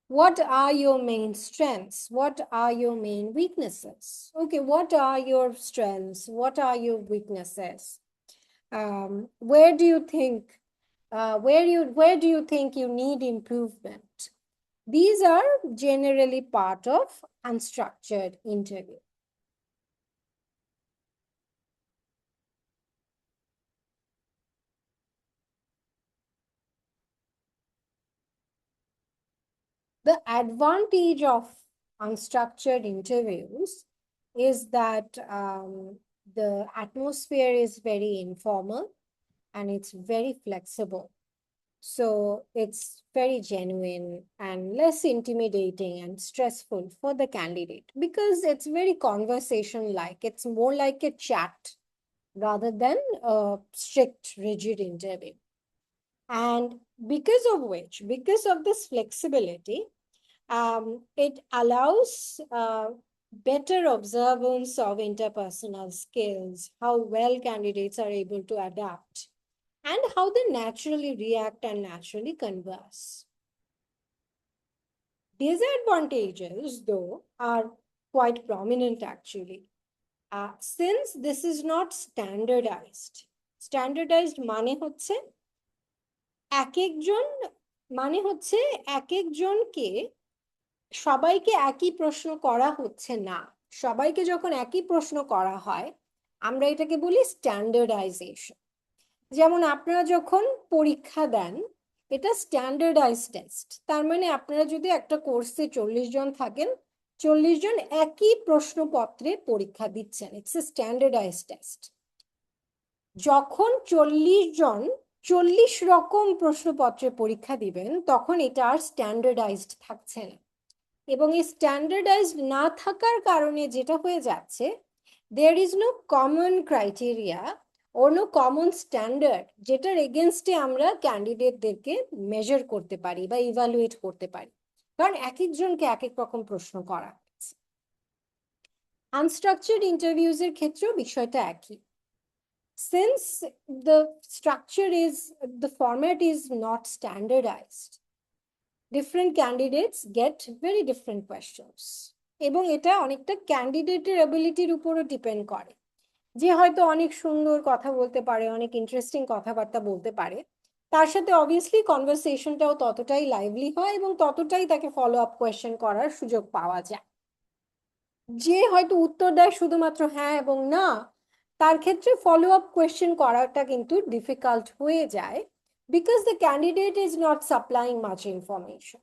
What are your main strengths? What are your main weaknesses? Okay, what are your strengths? What are your weaknesses? Where do you think you need improvement? These are generally part of unstructured interview. The advantage of unstructured interviews is that the atmosphere is very informal and it's very flexible. So it's very genuine and less intimidating and stressful for the candidate because it's very conversation like. It's more like a chat rather than a strict, rigid interview. And because of this flexibility, it allows better observance of interpersonal skills, how well candidates are able to adapt, and how they naturally react and naturally converse. Disadvantages, though, are quite prominent actually. Since this is not standardized, standardized মানে হচ্ছে এক একজন মানে হচ্ছে এক একজনকে সবাইকে একই প্রশ্ন করা হচ্ছে না। সবাইকে যখন একই প্রশ্ন করা হয় আমরা এটাকে বলি স্ট্যান্ডার্ডাইজেশন। যেমন আপনারা যখন পরীক্ষা দেন এটা স্ট্যান্ডার্ডাইজ টেস্ট, তার মানে আপনারা যদি একটা কোর্সে 40 জন থাকেন 40 জন একই প্রশ্নপত্রে পরীক্ষা দিচ্ছেন, ইটস এ স্ট্যান্ডার্ডাইজ টেস্ট। যখন 40 জন 40 রকম প্রশ্নপত্রে পরীক্ষা দিবেন তখন এটা আর স্ট্যান্ডার্ডাইজড থাকছে না। এবং এই স্ট্যান্ডার্ডাইজড না থাকার কারণে যেটা হয়ে যাচ্ছে, there is no common criteria ও নো কমন স্ট্যান্ডার্ড যেটার এগেনস্টে আমরা ক্যান্ডিডেটদেরকে মেজার করতে পারি বা ইভালুয়েট করতে পারি, কারণ এক একজনকে এক এক রকম প্রশ্ন করা হচ্ছে। আনস্ট্রাকচার্ড ইন্টারভিউজ এর ক্ষেত্রেও বিষয়টা একই। Since the structure is, the format is not standardized, different candidates get very different questions. এবং এটা অনেকটা ক্যান্ডিডেটের অ্যাবিলিটির উপরও ডিপেন্ড করে। যে হয়তো অনেক সুন্দর কথা বলতে পারে, অনেক ইন্টারেস্টিং কথাবার্তা বলতে পারে, তার সাথে অবভিয়াসলি কনভারসেশনটাও ততটাই লাইভলি হয় এবং ততটাই তাকে ফলো আপ কোয়েশ্চেন করার সুযোগ পাওয়া যায়। যে হয়তো উত্তর দেয় শুধুমাত্র হ্যাঁ এবং না, তার ক্ষেত্রে ফলো আপ কোয়েশ্চেন করাটা কিন্তু ডিফিকাল্ট হয়ে যায় because the candidate is not supplying much information.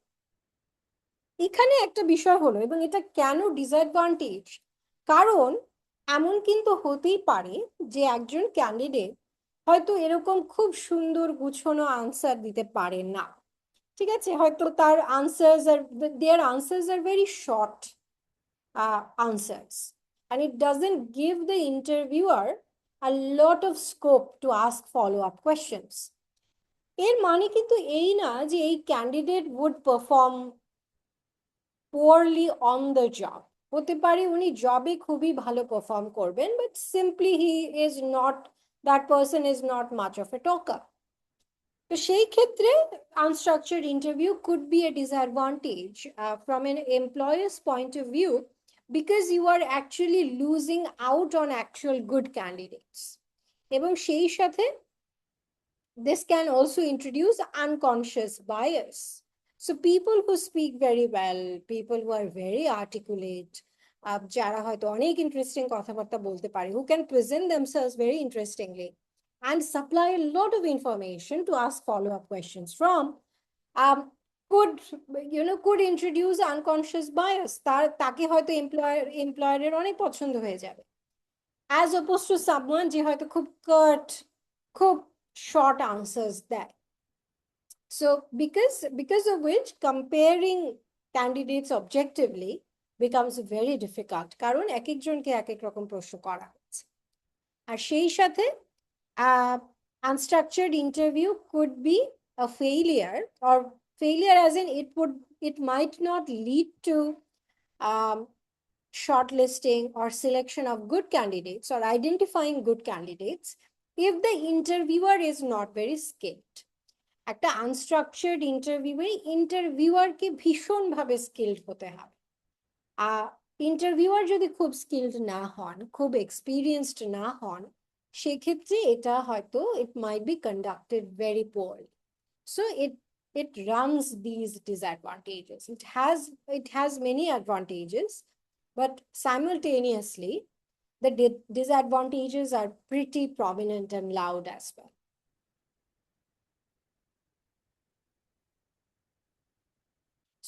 এখানে একটা বিষয় হলো, এবং এটা কেন ডিসঅ্যাডভান্টেজ, কারণ এমন কিন্তু হতেই পারে যে একজন ক্যান্ডিডেট হয়তো এরকম খুব সুন্দর গুছানো আনসার দিতে পারে না। ঠিক আছে, হয়তো তার আনসার্স আর their answers are very short answers, and it doesn't give the interviewer a lot of scope to ask follow-up questions. এর মানে কিন্তু এই না যে এই candidate would perform poorly on the job. হতে পারে উনি জবে খুবই ভালো পারফর্ম করবেন, but simply he is not, that person is not much of A talker. তো সেই ক্ষেত্রে unstructured interview could be a disadvantage from an employer's point of view because you are actually losing out on actual good candidates. এবং সেই সাথে this can also introduce unconscious bias. So people who speak very well, people who are very articulate, যারা হয়তো অনেক interesting কথাবার্তা বলতে পারে, who can present themselves very interestingly and supply a lot of information to ask follow-up questions from, could introduce unconscious bias. তাকে হয়তো এমপ্লয়ারের অনেক পছন্দ হয়ে যাবে, as opposed to someone যে হয়তো খুব কাট, খুব short answers দেয়। So because of which comparing candidates objectively becomes very difficult, কারণ এক একজনকে এক এক রকম প্রশ্ন করা হচ্ছে। আর সেই সাথে unstructured interview could be a failure, or failure as in it might not lead to shortlisting or selection of good candidates or identifying good candidates if the interviewer is not very skilled. একটা unstructured ইন্টারভিউয়ে ইন্টারভিউয়ারকে ভীষণভাবে skilled হতে হবে। Interviewer যদি খুব skilled না হন, খুব experienced না হন, সেক্ষেত্রে এটা হয়তো it might be conducted very poorly. So it runs these disadvantages. It has many advantages, but simultaneously the disadvantages are pretty prominent and loud as well.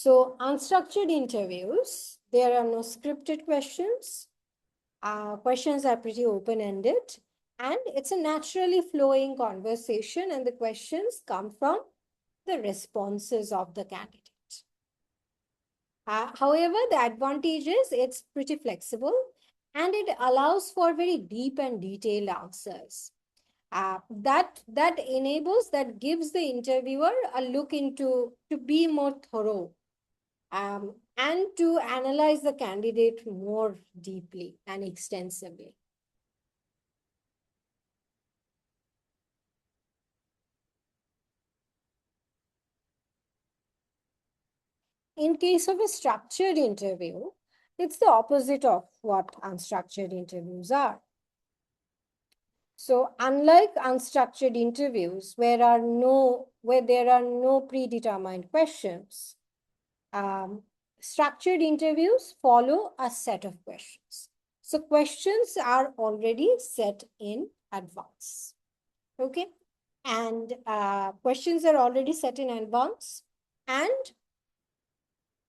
So unstructured interviews, there are no scripted questions. Questions are pretty open-ended, and it's a naturally flowing conversation, and the questions come from the responses of the candidate. However, the advantage is it's pretty flexible and it allows for very deep and detailed answers. That enables, that gives the interviewer a look into, to be more thorough, and to analyze the candidate more deeply and extensively. In case of a structured interview, it's the opposite of what unstructured interviews are. So unlike unstructured interviews where there are no predetermined questions, structured interviews follow a set of questions. So questions are already set in advance. Okay. And questions are already set in advance, and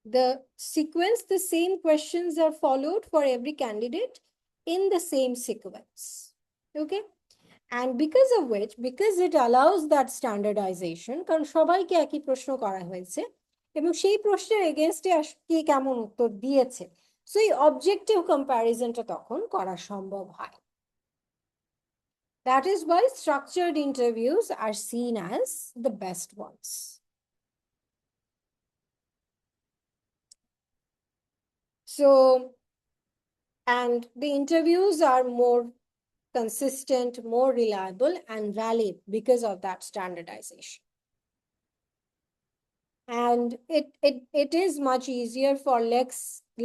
the sequence, the same questions are followed for every candidate in the same sequence. Okay. And because of which, because it allows that standardization, কারণ সবাইকে একই প্রশ্ন করা হয়েছে এবং সেই প্রশ্নের এগেনস্টে কে কেমন উত্তর দিয়েছে, সো এই অবজেক্টিভ কম্প্যারিজনটা তখন করা সম্ভব হয়। That is why structured interviews are seen as the best ones. So, and the interviews are more consistent, more reliable, and valid because of that standardization. And it is much easier for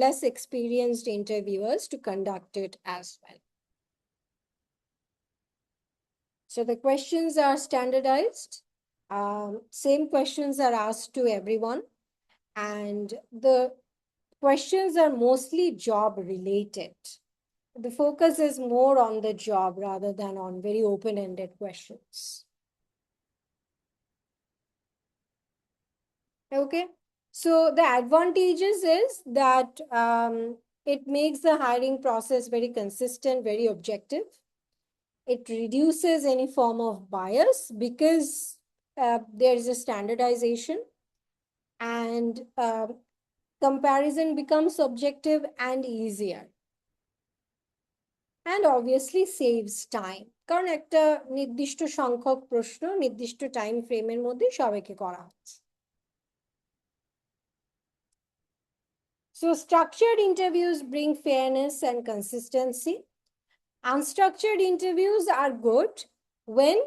less experienced interviewers to conduct it as well. So the questions are standardized. Same questions are asked to everyone, and the questions are mostly job related. The focus is more on the job rather than on very open-ended questions. Okay, so the advantages is that it makes the hiring process very consistent, very objective. It reduces any form of bias because there is a standardization, and comparison becomes objective and easier. And obviously saves time, কারণ একটা নির্দিষ্ট সংখ্যক প্রশ্ন নির্দিষ্ট time ফ্রেমের মধ্যে সবাইকে করা হচ্ছে। So structured interviews bring fairness and consistency. Unstructured interviews are good when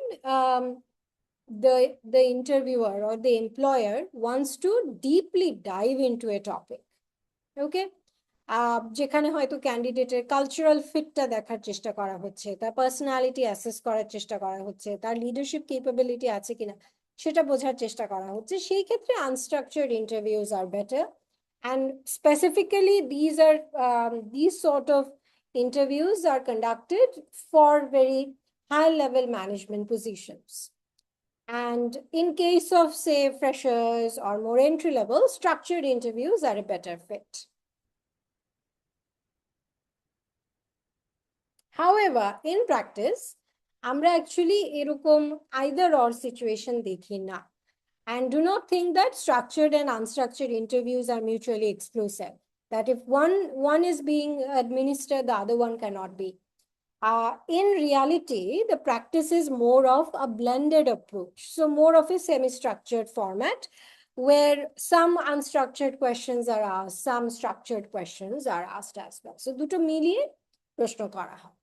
the interviewer or the employer wants to deeply dive into a topic. Okay. যেখানে হয়তো ক্যান্ডিডেটের কালচারাল ফিটটা দেখার চেষ্টা করা হচ্ছে, তার পার্সোনালিটি অ্যাসেস করার চেষ্টা করা হচ্ছে, তার লিডারশিপ কেপাবিলিটি আছে কিনা সেটা বোঝার চেষ্টা করা হচ্ছে, সেই ক্ষেত্রে unstructured interviews are better. And specifically, these sort of interviews are conducted for very high-level management positions. And in case of, say, freshers or more entry-level, structured interviews are a better fit. However, in practice, আমরা actually এরকম either or situation দেখি না, and do not think that structured and unstructured interviews are mutually exclusive, that if one is being administered, the other one cannot be. In reality, the practice is more of a blended approach, so more of a semi-structured format where some unstructured questions are asked, some structured questions are asked as well. So দুটো মিলিয়ে প্রশ্ন করা হয়।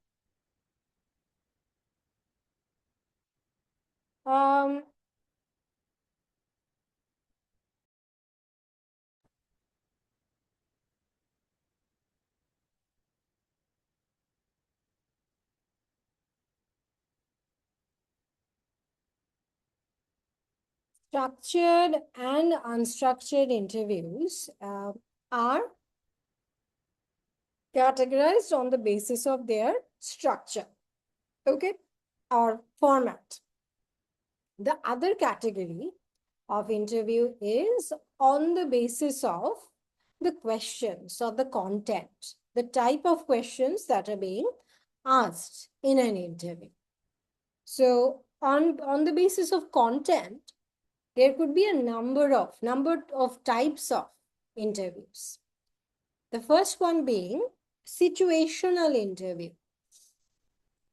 Structured and unstructured interviews are categorized on the basis of their structure, okay, or format. The other category of interview is on the basis of the questions or the content, the type of questions that are being asked in an interview. So on the basis of content, there could be a number of types of interviews. The first one being situational interview.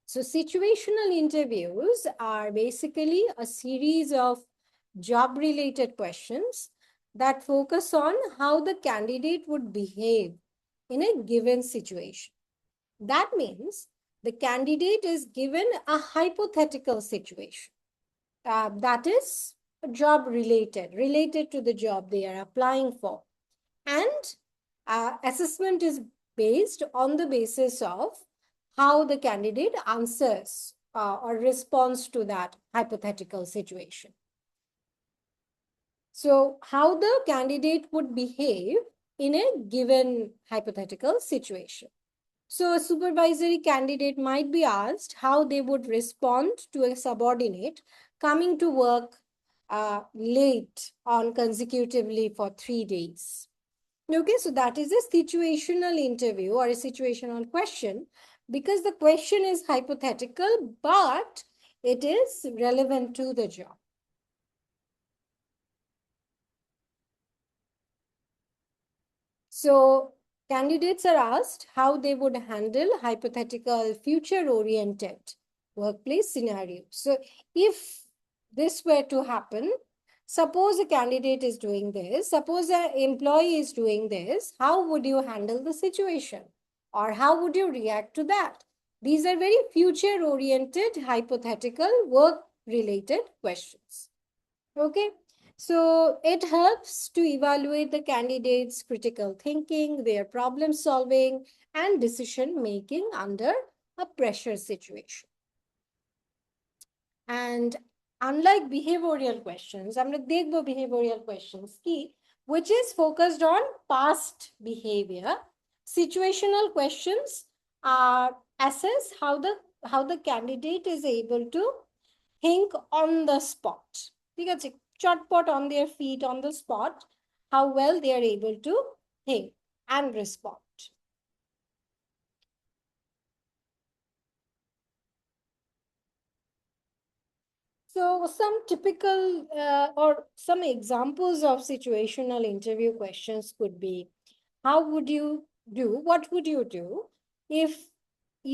So situational interviews are basically a series of job-related questions that focus on how the candidate would behave in a given situation. That means the candidate is given a hypothetical situation that is job related to the job they are applying for. And assessment is based on the basis of how the candidate answers or responds to that hypothetical situation. So, how the candidate would behave in a given hypothetical situation. So, a supervisory candidate might be asked how they would respond to a subordinate coming to work late on consecutively for 3 days. Okay, so that is a situational interview or a situational question because the question is hypothetical, but it is relevant to the job. So candidates are asked how they would handle hypothetical future-oriented workplace scenarios. So if this were to happen, suppose a candidate is doing this, suppose an employee is doing this, how would you handle the situation? Or how would you react to that? These are very future-oriented, hypothetical, work-related questions. Okay. So it helps to evaluate the candidate's critical thinking, their problem solving, and decision making under a pressure situation. And unlike behavioral questions, আমরা দেখব behavioral questions কি, which is focused on past behavior. Situational questions assess how the candidate is able to think on the spot. ঠিক আছে, চটপট on their feet on the spot, how well they are able to think and respond. So some typical or some examples of situational interview questions could be, how would you do, what would you do if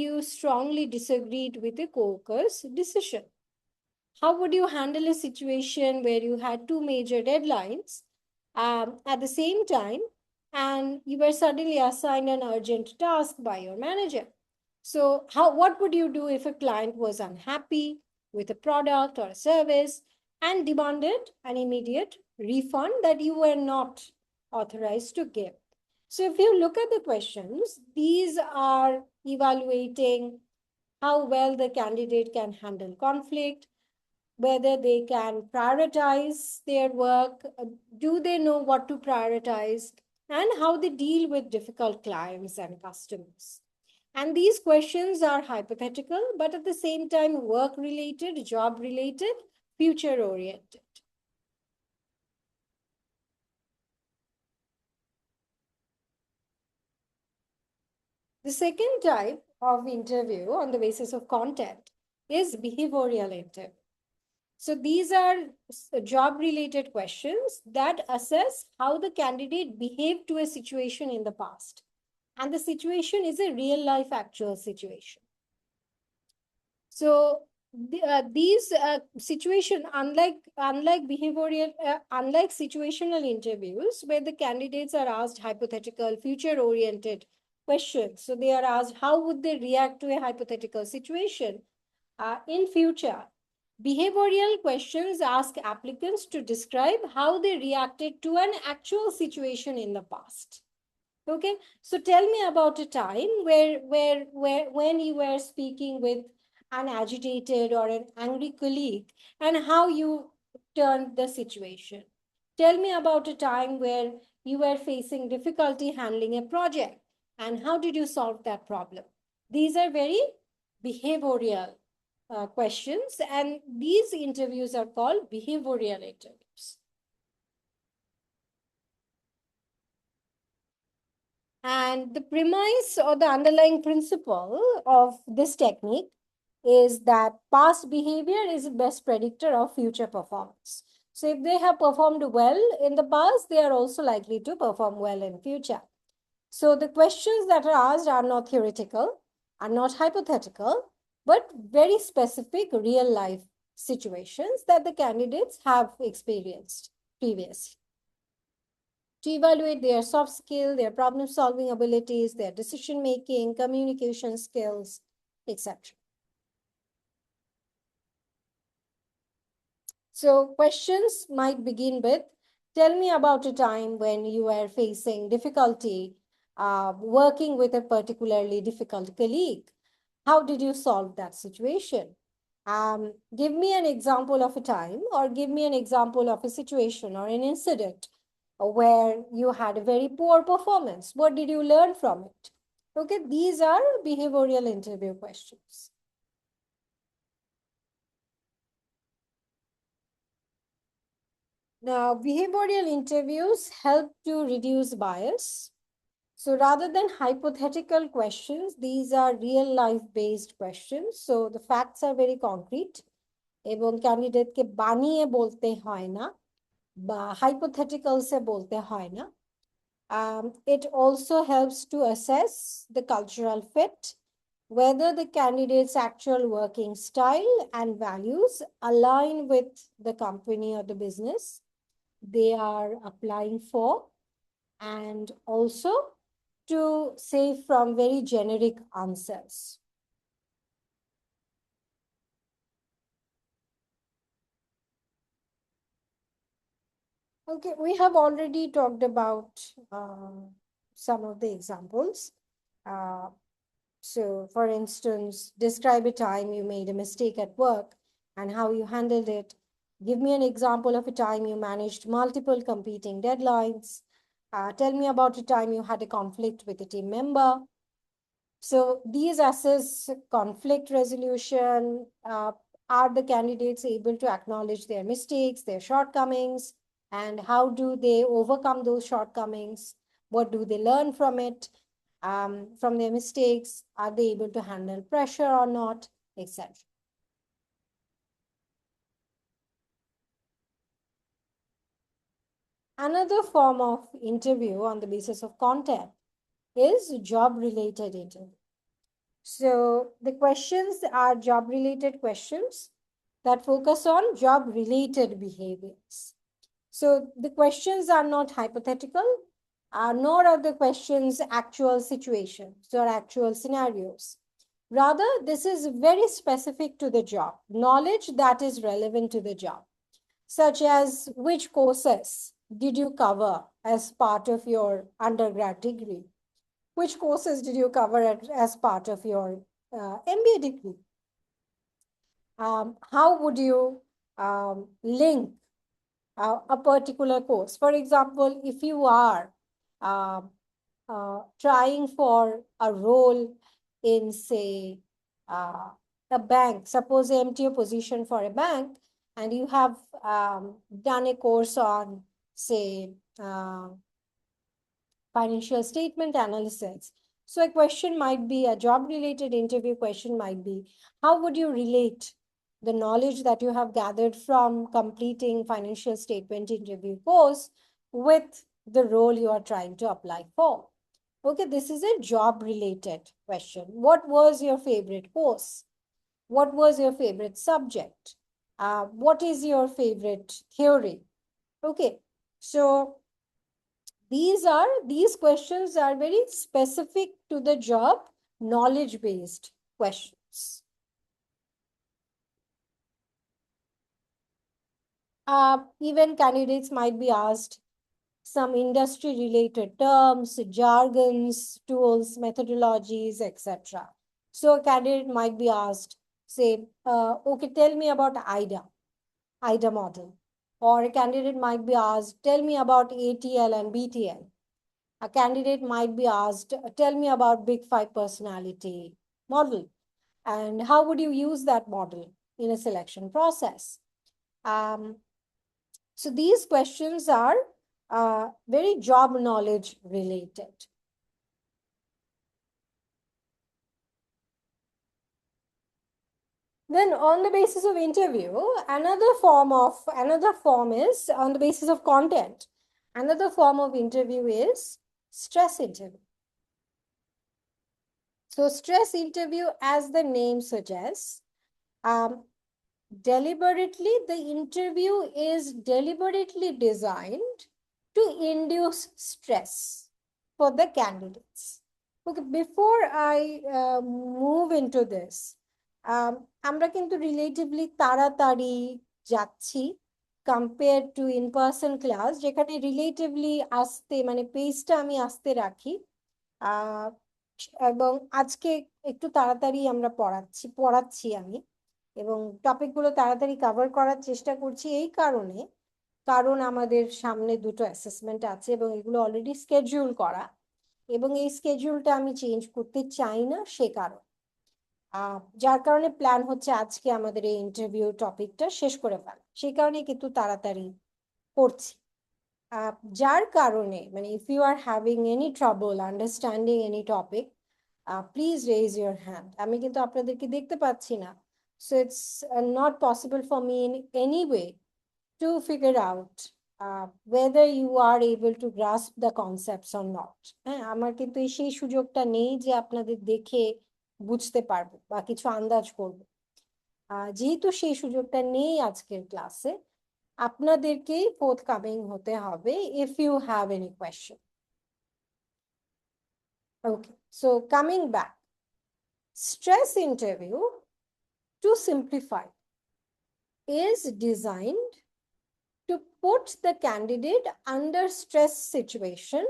you strongly disagreed with a co-worker's decision? How would you handle a situation where you had two major deadlines at the same time and you were suddenly assigned an urgent task by your manager? So what would you do if a client was unhappy with a product or a service and demanded an immediate refund that you were not authorized to give? So if you look at the questions, these are evaluating how well the candidate can handle conflict, whether they can prioritize their work, do they know what to prioritize, and how they deal with difficult clients and customers. And these questions are hypothetical, but at the same time, work related, job related, future oriented. The second type of interview on the basis of content is behavioral interview. So these are job related questions that assess how the candidate behaved to a situation in the past. And the situation is a real life actual situation. So these situation, unlike behavioral, unlike situational interviews where the candidates are asked hypothetical, future oriented questions. So they are asked how would they react to a hypothetical situation in future. Behavioral questions ask applicants to describe how they reacted to an actual situation in the past. Okay, so tell me about a time where when you were speaking with an agitated or an angry colleague and how you turned the situation. Tell me about a time where you were facing difficulty handling a project and how did you solve that problem? These are very behavioral questions, and these interviews are called behavioral interviews. And the premise or the underlying principle of this technique is that past behavior is the best predictor of future performance. So if they have performed well in the past, they are also likely to perform well in future. So the questions that are asked are not theoretical, are not hypothetical, but very specific real life situations that the candidates have experienced previously to evaluate their soft skill, their problem solving abilities, their decision making, communication skills, etc. So questions might begin with, tell me about a time when you were facing difficulty working with a particularly difficult colleague. How did you solve that situation? Give me an example of a time, or give me an example of a situation or an incident where you had a very poor performance. What did you learn from it? Okay, these are behavioral interview questions. Now, behavioral interviews help to reduce bias. So rather than hypothetical questions, these are real life based questions. So the facts are very concrete. এবং ক্যান্ডিডেটকে বানিয়ে বলতে হয় না বা hypotheticals-এ বলতে হয় না. It also helps to assess the cultural fit, whether the candidate's actual working style and values align with the company or the business they are applying for, and also to save from very generic answers. Okay, we have already talked about some of the examples. So, for instance, describe a time you made a mistake at work and how you handled it. Give me an example of a time you managed multiple competing deadlines. Tell me about a time you had a conflict with a team member. So these assess conflict resolution. Are the candidates able to acknowledge their mistakes, their shortcomings, and how do they overcome those shortcomings? What do they learn from it, from their mistakes? Are they able to handle pressure or not, etc. Another form of interview on the basis of content is job-related interview. So the questions are job-related questions that focus on job-related behaviors. So the questions are not hypothetical, nor are the questions actual situations or actual scenarios. Rather, this is very specific to the job, knowledge that is relevant to the job, such as which courses did you cover as part of your undergrad degree? Which courses did you cover as part of your MBA degree? How would you link a particular course? For example, if you are trying for a role in, say, a bank, suppose an MTO position for a bank, and you have done a course on, say, financial statement analysis. So a question might be, a job-related interview question might be, how would you relate the knowledge that you have gathered from completing financial statement interview course with the role you are trying to apply for? Okay, this is a job-related question. What was your favorite course? What was your favorite subject? What is your favorite theory? Okay, so these questions are very specific to the job, knowledge-based questions. Even candidates might be asked some industry-related terms, jargons, tools, methodologies, etc. So a candidate might be asked, say, okay, tell me about IDA model. Or a candidate might be asked, tell me about ATL and BTL. A candidate might be asked, tell me about Big Five personality model and how would you use that model in a selection process? So these questions are very job knowledge related. Then on the basis of interview, another form is on the basis of content. Another form of interview is stress interview. So stress interview, as the name suggests, the interview is deliberately designed to induce stress for the candidates. Okay, before I move into this, আমরা কিন্তু relatively তাড়াতাড়ি যাচ্ছি compare to in person class, যেখানে relatively আস্তে মানে পেজটা আমি আস্তে রাখি, এবং আজকে একটু তাড়াতাড়ি আমরা পড়াচ্ছি আমি, এবং টপিকগুলো তাড়াতাড়ি কভার করার চেষ্টা করছি এই কারণে, কারণ আমাদের সামনে দুটো অ্যাসেসমেন্ট আছে এবং এগুলো অলরেডি স্কেডিউল করা, এবং এই স্কেডিউলটা আমি চেঞ্জ করতে চাই না, সে কারণ যার কারণে প্ল্যান হচ্ছে আজকে আমাদের এই ইন্টারভিউ টপিকটা শেষ করে ফেলা, সেই কারণে কিন্তু তাড়াতাড়ি করছি। যার কারণে মানে if you are having any trouble understanding any topic, please raise your hand. আমি কিন্তু আপনাদেরকে দেখতে পাচ্ছি না, so it's not possible for me in any way to figure out whether you are able to grasp the concepts or not. হ্যাঁ, আমার কিন্তু সেই সুযোগটা নেই যে আপনাদের দেখে বুঝতে পারবো বা কিছু আন্দাজ করবো। যেহেতু সেই সুযোগটা নেই আজকের ক্লাসে, আপনাদেরকেই ফোর্থকামিং হতে হবে if you have any question. Okay, so coming back, stress interview, to simplify, is designed to put the candidate under stress situation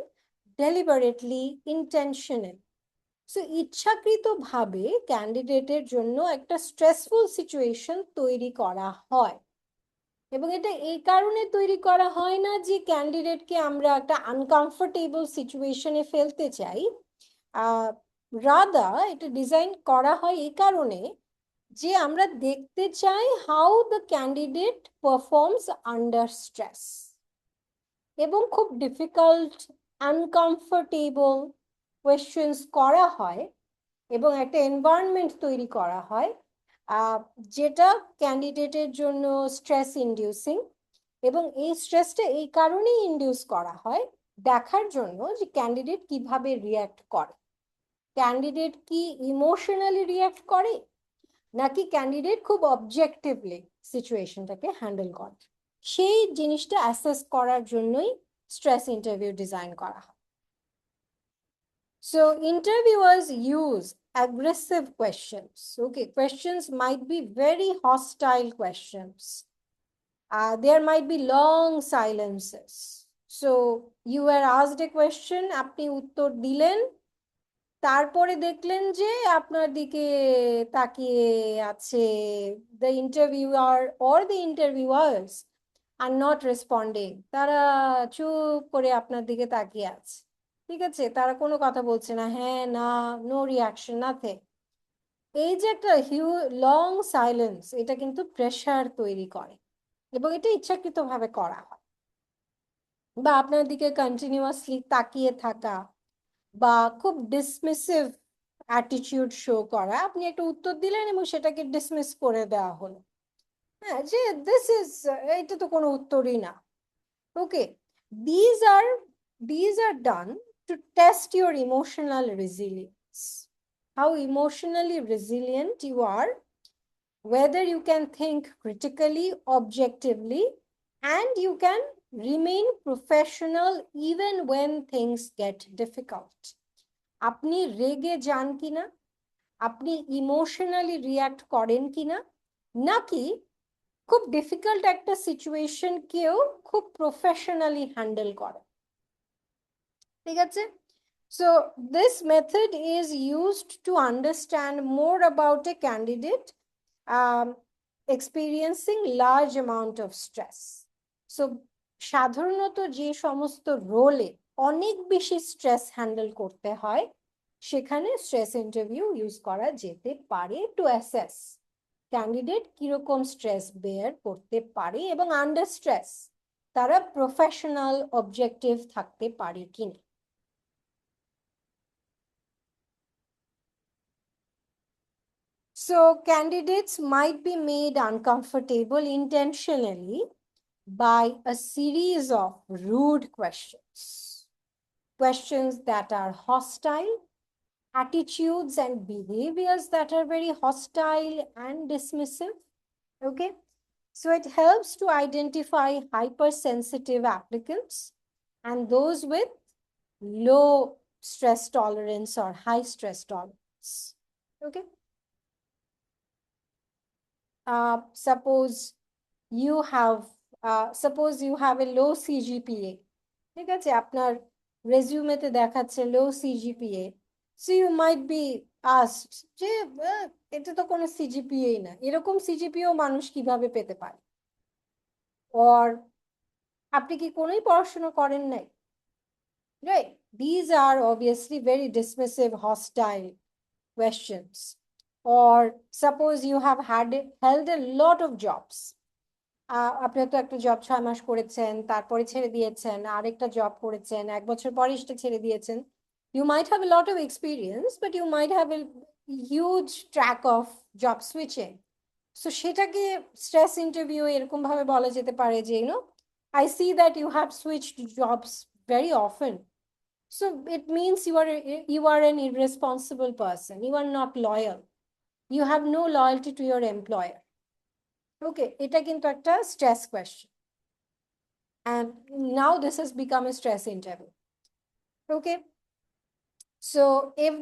deliberately, intentionally. So ইচ্ছাকৃত ভাবে ক্যান্ডিডেটের জন্য একটা স্ট্রেসফুল সিচুয়েশন তৈরি করা হয়, এবং এটা এই কারণে তৈরি করা হয় না যে ক্যান্ডিডেটকে আমরা একটা আনকমফোর্টেবল সিচুয়েশনে ফেলতে চাই, রাদার এটা ডিজাইন করা হয় এই কারণে যে আমরা দেখতে চাই how the candidate performs under stress, এবং খুব ডিফিকাল্ট আনকমফোর্টেবল কোয়েশ্চেন্স করা হয় এবং একটা এনভায়রনমেন্ট তৈরি করা হয় যেটা ক্যান্ডিডেটের জন্য স্ট্রেস ইনডিউসিং, এবং এই স্ট্রেসটা এই কারণেই ইনডিউস করা হয় দেখার জন্য যে ক্যান্ডিডেট কিভাবে রিয়্যাক্ট করে, ক্যান্ডিডেট কি ইমোশনালি রিয়্যাক্ট করে নাকি ক্যান্ডিডেট খুব অবজেক্টিভলি সিচুয়েশনটাকে হ্যান্ডেল করে, সেই জিনিসটা অ্যাসেস করার জন্যই স্ট্রেস ইন্টারভিউ ডিজাইন করা হয়। So interviewers use aggressive questions. Okay, questions might be very hostile questions. There might be long silences. So you were asked a question, আপনি উত্তর দিলেন, তারপরে দেখলেন যে আপনার দিকে তাকিয়ে আছে the interviewer or the interviewers are not responding. তারা চুপ করে আপনার দিকে তাকিয়ে আছে, ঠিক আছে, তারা কোনো কথা বলছে না, হ্যাঁ না, নো রিয়াকশন, নাথিং। এই যে একটা লং সাইলেন্স, এটা কিন্তু প্রেশার তৈরি করে, এবং এটা ইচ্ছাকৃতভাবে করা হয়। বা আপনার দিকে কন্টিনিউয়াসলি তাকিয়ে থাকা বা খুব ডিসমিসিভ অ্যাটিটিউড শো করা, আপনি একটা উত্তর দিলেন এবং সেটাকে ডিসমিস করে দেওয়া হলো, হ্যাঁ, যে এটা তো কোনো উত্তরই না। ওকে, these are done to test your emotional resilience, how emotionally resilient you are, whether you can think critically, objectively, and you can remain professional even when things get difficult. আপনি রেগে যান কিনা, আপনি ইমোশনালি রিয়াক্ট করেন কিনা, নাকি খুব difficult একটা সিচুয়েশন কেও খুব প্রফেশনালি হ্যান্ডেল করে, ঠিক আছে? So this method is used to understand more about a candidate experiencing large amount of stress. So সাধারণত যে সমস্ত রোলে অনেক বেশি স্ট্রেস হ্যান্ডেল করতে হয়, সেখানে স্ট্রেস ইন্টারভিউ ইউজ করা যেতে পারে টু অ্যাসেস ক্যান্ডিডেট কিরকম স্ট্রেস বেয়ার করতে পারে এবং আন্ডার স্ট্রেস তারা প্রফেশনাল অবজেক্টিভ থাকতে পারে কিনা। So candidates might be made uncomfortable intentionally by a series of rude questions. Questions that are hostile, attitudes and behaviors that are very hostile and dismissive. Okay. So it helps to identify hypersensitive applicants and those with low stress tolerance or high stress tolerance. Okay. Suppose you have a low CGPA. ঠিক আছে, আপনার রেজিউমেতে দেখাচ্ছে low CGPA, so you might be asked যে এটা তো কোনো CGPA না, এরকম সিজিপিএও মানুষ কিভাবে পেতে পারে, or আপনি কি কোনোই পড়াশোনা করেন নাই, right? These are obviously very dismissive, hostile questions. Or suppose you have held a lot of jobs. আপনি তো একটা জব 6 মাস করেছেন, তারপরে ছেড়ে দিয়েছেন, আরেকটা জব করেছেন, 1 বছর পরে সেটা ছেড়ে দিয়েছেন. You might have a lot of experience, but you might have a huge track of job switching. So সেটাকে স্ট্রেস ইন্টারভিউ এরকম ভাবে বলা যেতে পারে যে, I see that you have switched jobs very often. So it means you are an irresponsible person. You are not loyal. You have no loyalty to your employer. Okay, এটা কিন্তু একটা stress question. And now this has become a stress interview. Okay. So if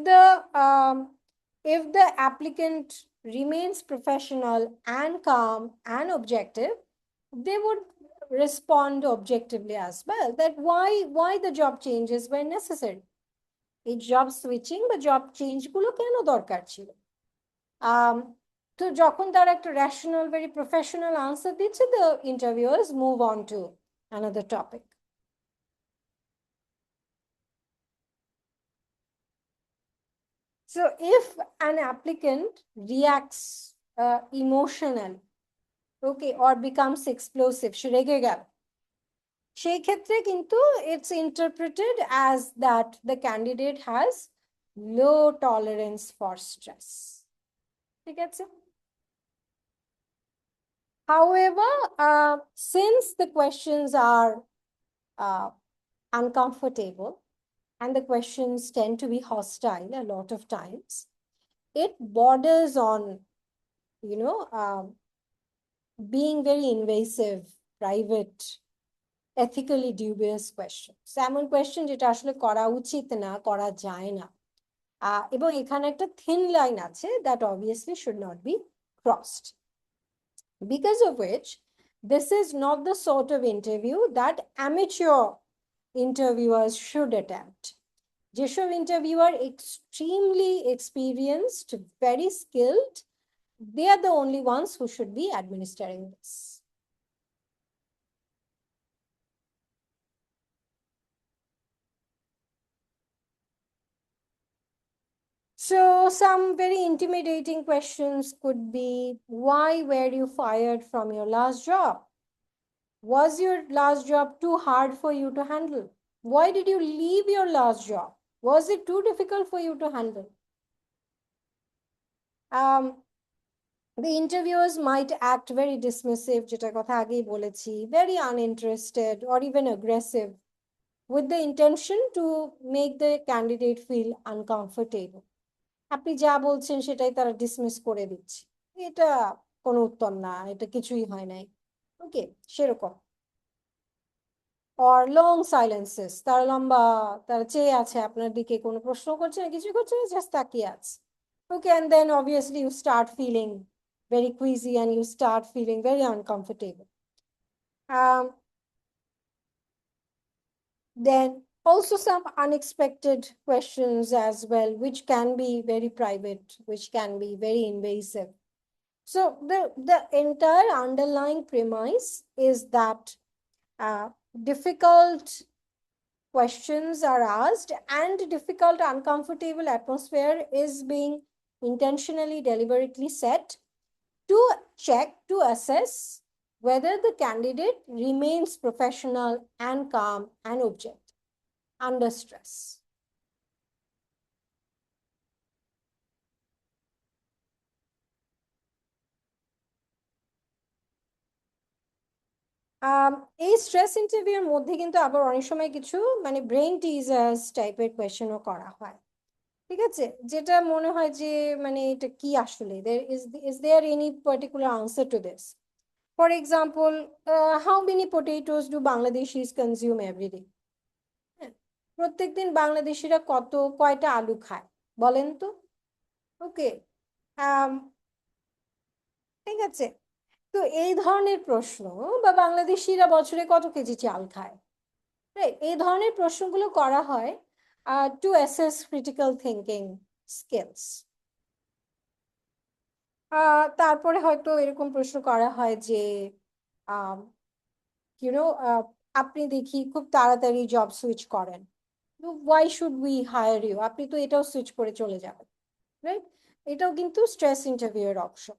the applicant remains professional and calm and objective, they would respond objectively as well, that why the job changes were necessary. এই job switching বা job change গুলো কেন দরকার ছিল? তো যখন তারা একটা রেশনাল, ভেরি প্রফেশনাল আনসার দিচ্ছে, the interviewers move on to another topic. So if an applicant reacts emotional, okay, or becomes explosive, সে রেগে গেল, সেই ক্ষেত্রে কিন্তু it's interpreted as that the candidate has low tolerance for stress. ঠিক আছে? However, since the questions are uncomfortable and the questions tend to be hostile a lot of times, it borders on, being very invasive, private, ethically dubious questions. এমন question যেটা আসলে করা উচিত না, করা যায় না। এবং এখানে একটা thin line আছে that obviously should not be crossed. Because of which, this is not the sort of interview that amateur interviewers should attempt. যেসব interviewer extremely experienced, very skilled, they are the only ones who should be administering this. So some very intimidating questions could be, why were you fired from your last job? Was your last job too hard for you to handle? Why did you leave your last job? Was it too difficult for you to handle? The interviewers might act very dismissive, যেটা কথা আগেই বলেছি, very uninterested or even aggressive, with the intention to make the candidate feel uncomfortable. আপনি যা বলছেন সেটাই তারা dismiss করে দিচ্ছে, এটা কোনো উত্তর না, এটা কিছুই হয় নাই, ওকে, সেরকম। or long silences, তারা লম্বা, তারা চেয়ে আছে আপনার দিকে, কোনো প্রশ্ন করছে না, কিছু করছে না, জাস্ট তাকিয়ে আছে, okay, and then obviously you start feeling very queasy and you start feeling very uncomfortable. Then also some unexpected questions as well, which can be very private, which can be very invasive. So the entire underlying premise is that difficult questions are asked and difficult, uncomfortable atmosphere is being intentionally, deliberately set to check, to assess whether the candidate remains professional and calm and objective under stress. এই stress ইন্টারভিউর মধ্যে কিন্তু আবার অনেক সময় কিছু মানে brain টিজার্স টাইপের কোয়েশ্চেনও করা হয়, ঠিক আছে, যেটা মনে হয় যে মানে এটা কি আসলে is there any particular answer to this? For example, how many potatoes do Bangladeshis consume every day? হ্যাঁ, প্রত্যেকদিন বাংলাদেশিরা কয়টা আলু খায় বলেন তো? ওকে, ঠিক আছে। তো এই ধরনের প্রশ্ন, বা বাংলাদেশিরা বছরে কত কেজি চাল খায়, রাইট, এই ধরনের প্রশ্নগুলো করা হয় to assess critical thinking skills. তারপরে হয়তো এরকম প্রশ্ন করা হয় যে ইউনো আপনি দেখি খুব তাড়াতাড়ি জব সুইচ করেন, why should we hire you, আপনি তো এটাও সুইচ করে চলে যাবেন, রাইট, এটাও কিন্তু স্ট্রেস ইন্টারভিউয়ের অপশন।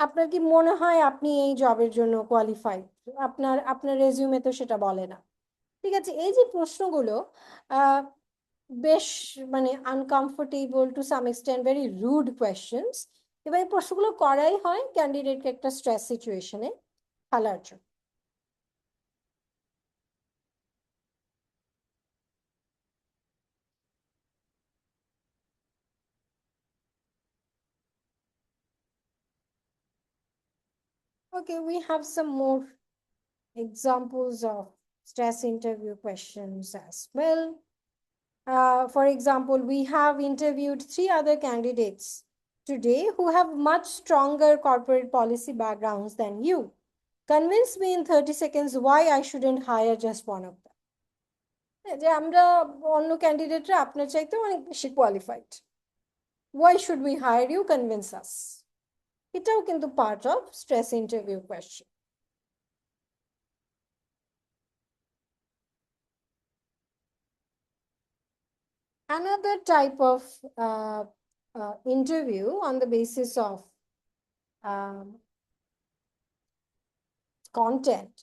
আপনার কি মনে হয় আপনি এই জবের জন্য কোয়ালিফাইড? আপনার আপনার রেজিউমে তো সেটা বলে না, ঠিক আছে। এই যে প্রশ্নগুলো আহ বেশ মানে uncomfortable, to some extent very rude questions, এবং এই প্রশ্নগুলো করাই হয় ক্যান্ডিডেটকে একটা স্ট্রেস সিচুয়েশনে ফেলার জন্য। Okay, we have some more examples of stress interview questions as well. For example, we have interviewed 3 other candidates today who have much stronger corporate policy backgrounds than you. Convince me in 30 seconds why I shouldn't hire just one of them. যে আমরা অন্য ক্যান্ডিডেটরা আপনার চাইতে অনেক বেশি qualified, why should we hire you, convince us। এটাও কিন্তু part of stress interview question. Another type of interview on the basis of um, content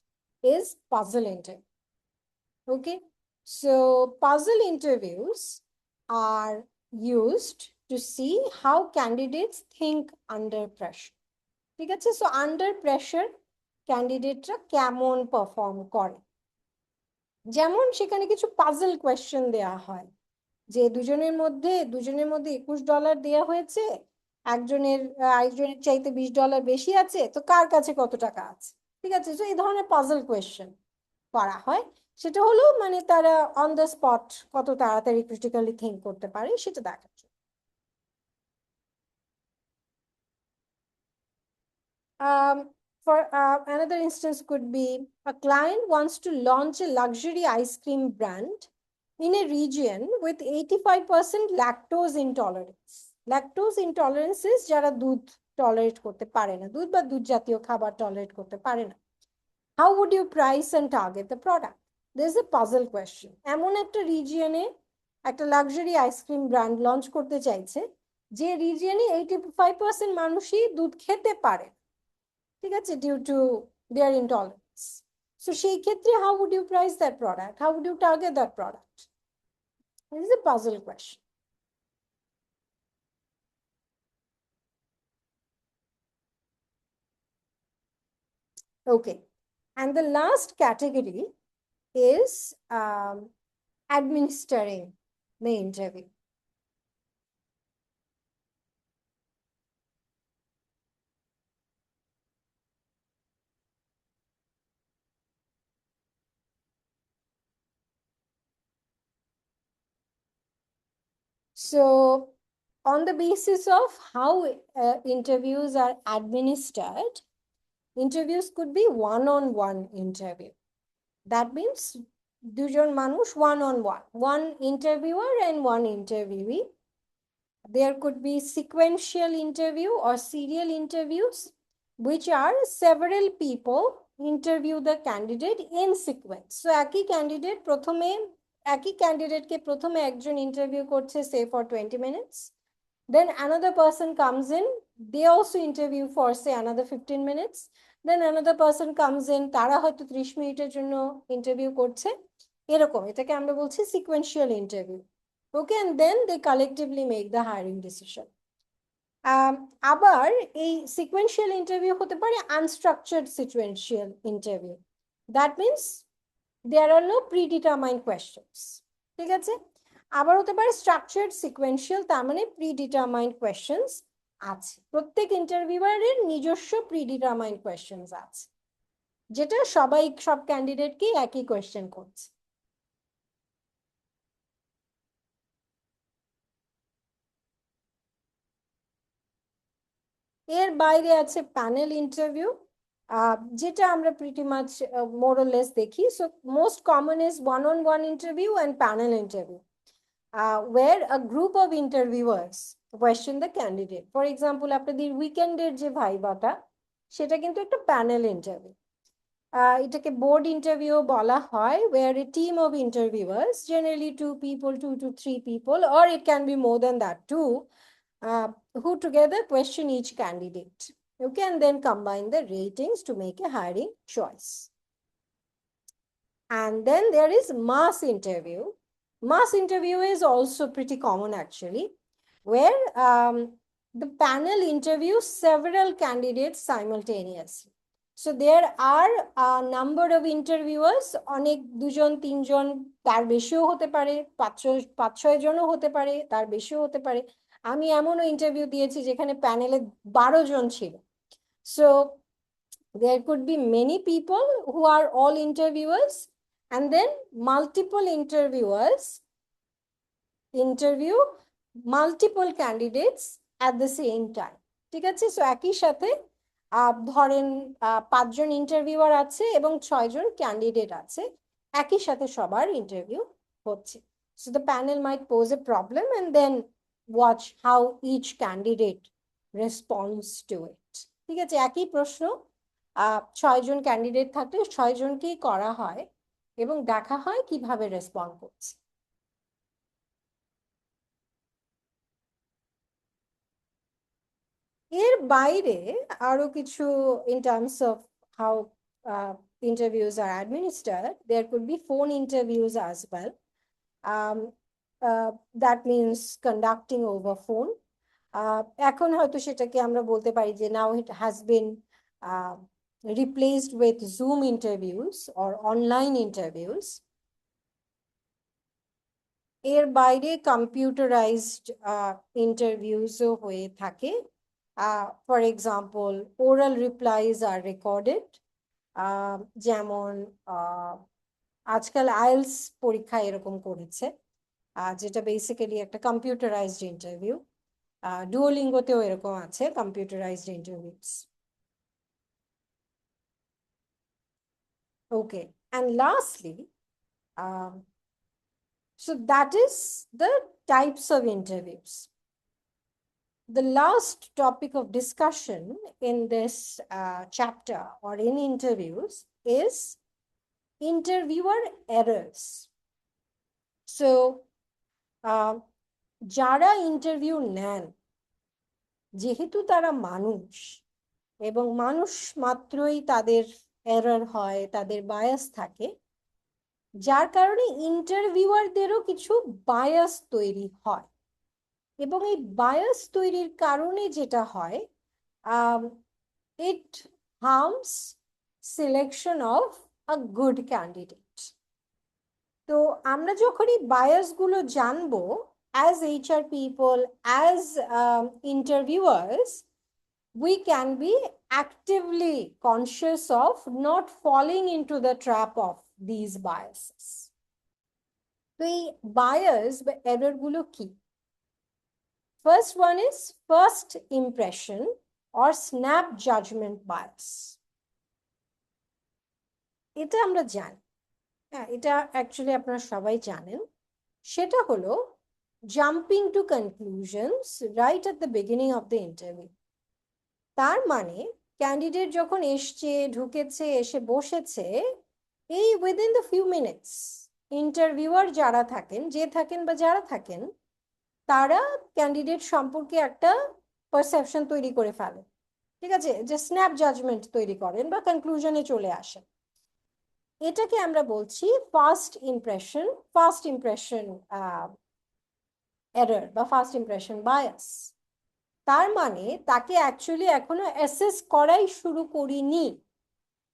is puzzle interview. Okay, so puzzle interviews are used to see how candidates think under pressure. ঠিক আছে, so under pressure ক্যান্ডিডেটরা কেমন perform করে, যেমন সেখানে কিছু puzzle question দেয়া হয় যে দুজনের মধ্যে $21 দেয়া হয়েছে, আরেকজনের চাইতে $20 বেশি আছে, তো কার কাছে কত টাকা আছে, ঠিক আছে। তো এই ধরনের পাজল কোয়েশ্চেন করা হয়, সেটা হলো মানে তারা অন দ্য স্পট কত তাড়াতাড়ি ক্রিটিক্যালি থিঙ্ক করতে পারে সেটা দেখার জন্য। For another instance could be a client wants to launch a luxury ice cream brand in a region with 85% lactose intolerance. Lactose intolerance is যারা দুধ টলারেট করতে পারে না, দুধ বা দুধ জাতীয় খাবার টলারেট করতে পারে না। How would you price and target the product? This is a puzzle question. এমন একটা রিজিয়নে একটা লাক্সারি আইসক্রিম ব্র্যান্ড লঞ্চ করতে চাইছে যে রিজিয়নে 85% মানুষই দুধ খেতে পারে, ঠিক আছে, due to their intolerance. So সেই ক্ষেত্রে how would you price that product, how would you target that product? This is a puzzle question. Okay, and the last category is administering the interview. So, on the basis of how interviews are administered, interviews could be one-on-one interview. That means দুজন মানুষ one-on-one, one interviewer and one interviewee. There could be sequential interview or serial interviews, which are several people interview the candidate in sequence. So একই ক্যান্ডিডেটকে প্রথমে একজন interview করছে, say for 20 minutes, then another person comes in, they also interview for say another 15 minutes, then another person comes in, তারা হয়তো 30 মিনিটের জন্য interview করছে, এরকম এটাকে আমরা বলছি sequential interview. Okay, and then they collectively make the hiring decision. আবার এই সিকোয়েন্সিয়াল ইন্টারভিউ হতে পারে unstructured sequential interview. That means there are no predetermined questions, ঠিক আছে। আবার হতে পারে স্ট্রাকচার্ড সিকোয়েন্সিয়াল, তার মানে প্রিডিটারমাইন্ড কোয়েশ্চেন্স আছে, প্রত্যেক ইন্টারভিউয়ারের নিজস্ব প্রিডিটারমাইন্ড কোয়েশ্চেন্স আছে, যেটা সব ক্যান্ডিডেটকে একই কোয়েশ্চেন করছে। এর বাইরে আছে প্যানেল ইন্টারভিউ, যেটা আমরা প্রিটি মাচ মোরলেস দেখি। So most common is one-on-one interview and panel interview, where a group of interviewers question the candidate. For example, আপনাদের উইকেন্ডের যে ভাইবাটা, সেটা কিন্তু একটা প্যানেল ইন্টারভিউ। এটাকে বোর্ড ইন্টারভিউ বলা হয়, where a team of interviewers, generally 2 people, 2 to 3 people, or it can be more than that too, who together question each candidate. You can then combine the ratings to make a hiring choice. And then there is mass interview. Mass interview is also pretty common actually, where the panel interviews several candidates simultaneously. So there are a number of interviewers, অনেক 2 জন 3 জন, তার বেশিও হতে পারে, 5-6 জনও হতে পারে, তার বেশিও হতে পারে। আমি এমনও ইন্টারভিউ দিয়েছি যেখানে প্যানেলে 12 জন ছিল। So there could be many people who are all interviewers, and then multiple interviewers interview multiple candidates at the same time, ঠিক আছে। সো একই সাথে ধরেন 5 জন ইন্টারভিউয়ার আছে এবং 6 জন ক্যান্ডিডেট আছে, একই সাথে সবার ইন্টারভিউ হচ্ছে। So the panel might pose a problem and then watch how each candidate responds to it, ঠিক আছে। একই প্রশ্ন 6 জন ক্যান্ডিডেট থাকলে 6 জনকেই করা হয় এবং দেখা হয় কিভাবে রেসপন্ড করছে। এর বাইরে আরো কিছু, in terms of how interviews are administered, there could be phone interviews as well. um, that means conducting over phone. এখন হয়তো সেটাকে আমরা বলতে পারি যে now it has been replaced with Zoom interviews or online interviews. এর বাইরে computerised ইন্টারভিউসও হয়ে থাকে। For example, oral replies are recorded, যেমন আজকাল আইএলস পরীক্ষা এরকম করেছে, যেটা বেসিক্যালি একটা কম্পিউটারাইজড ইন্টারভিউ। ডুওলিঙ্গোতেও এরকম আছে computerised interviews. Okay, and lastly, so that is the types of interviews. The last topic of discussion in this chapter or in interviews is interviewer errors. So, যারা interview নেন, যেহেতু তারা মানুষ এবং মানুষ মাত্রই তাদের এরর হয়, তাদের বায়াস থাকে, যার কারণে ইন্টারভিউয়ারদেরও কিছু বায়াস তৈরি হয়, এবং এই বায়াস তৈরির কারণে যেটা হয়, it harms selection of a good candidate. তো আমরা যখন এই বায়াস গুলো জানবো, as HR people, as interviewers, we can be actively conscious of not falling into the trap of these biases. তো এই বায়াস বা এরর গুলো কি? First one is first impression or snap judgment bias. এটা আমরা জানি, হ্যাঁ, এটা অ্যাকচুয়ালি আপনারা সবাই জানেন। সেটা হলো jumping two conclusions right at the beginning of the interview. তার মানে ক্যান্ডিডেট যখন এসছে, ঢুকেছে, এসে বসেছে, এই within the few minutes interviewer যারা থাকেন, যে থাকেন বা যারা থাকেন, তারা ক্যান্ডিডেট সম্পর্কে একটা পারসেপশন তৈরি করে ফেলে, ঠিক আছে, যে স্ন্যাপ জাজমেন্ট তৈরি করেন বা কনক্লুশনে চলে আসেন। এটাকে আমরা বলছি ফার্স্ট ইমপ্রেশন এরর বা ফার্স্ট ইমপ্রেশন বায়াস। তার মানে তাকে অ্যাকচুয়ালি এখনো অ্যাসেস করাই শুরু করিনি,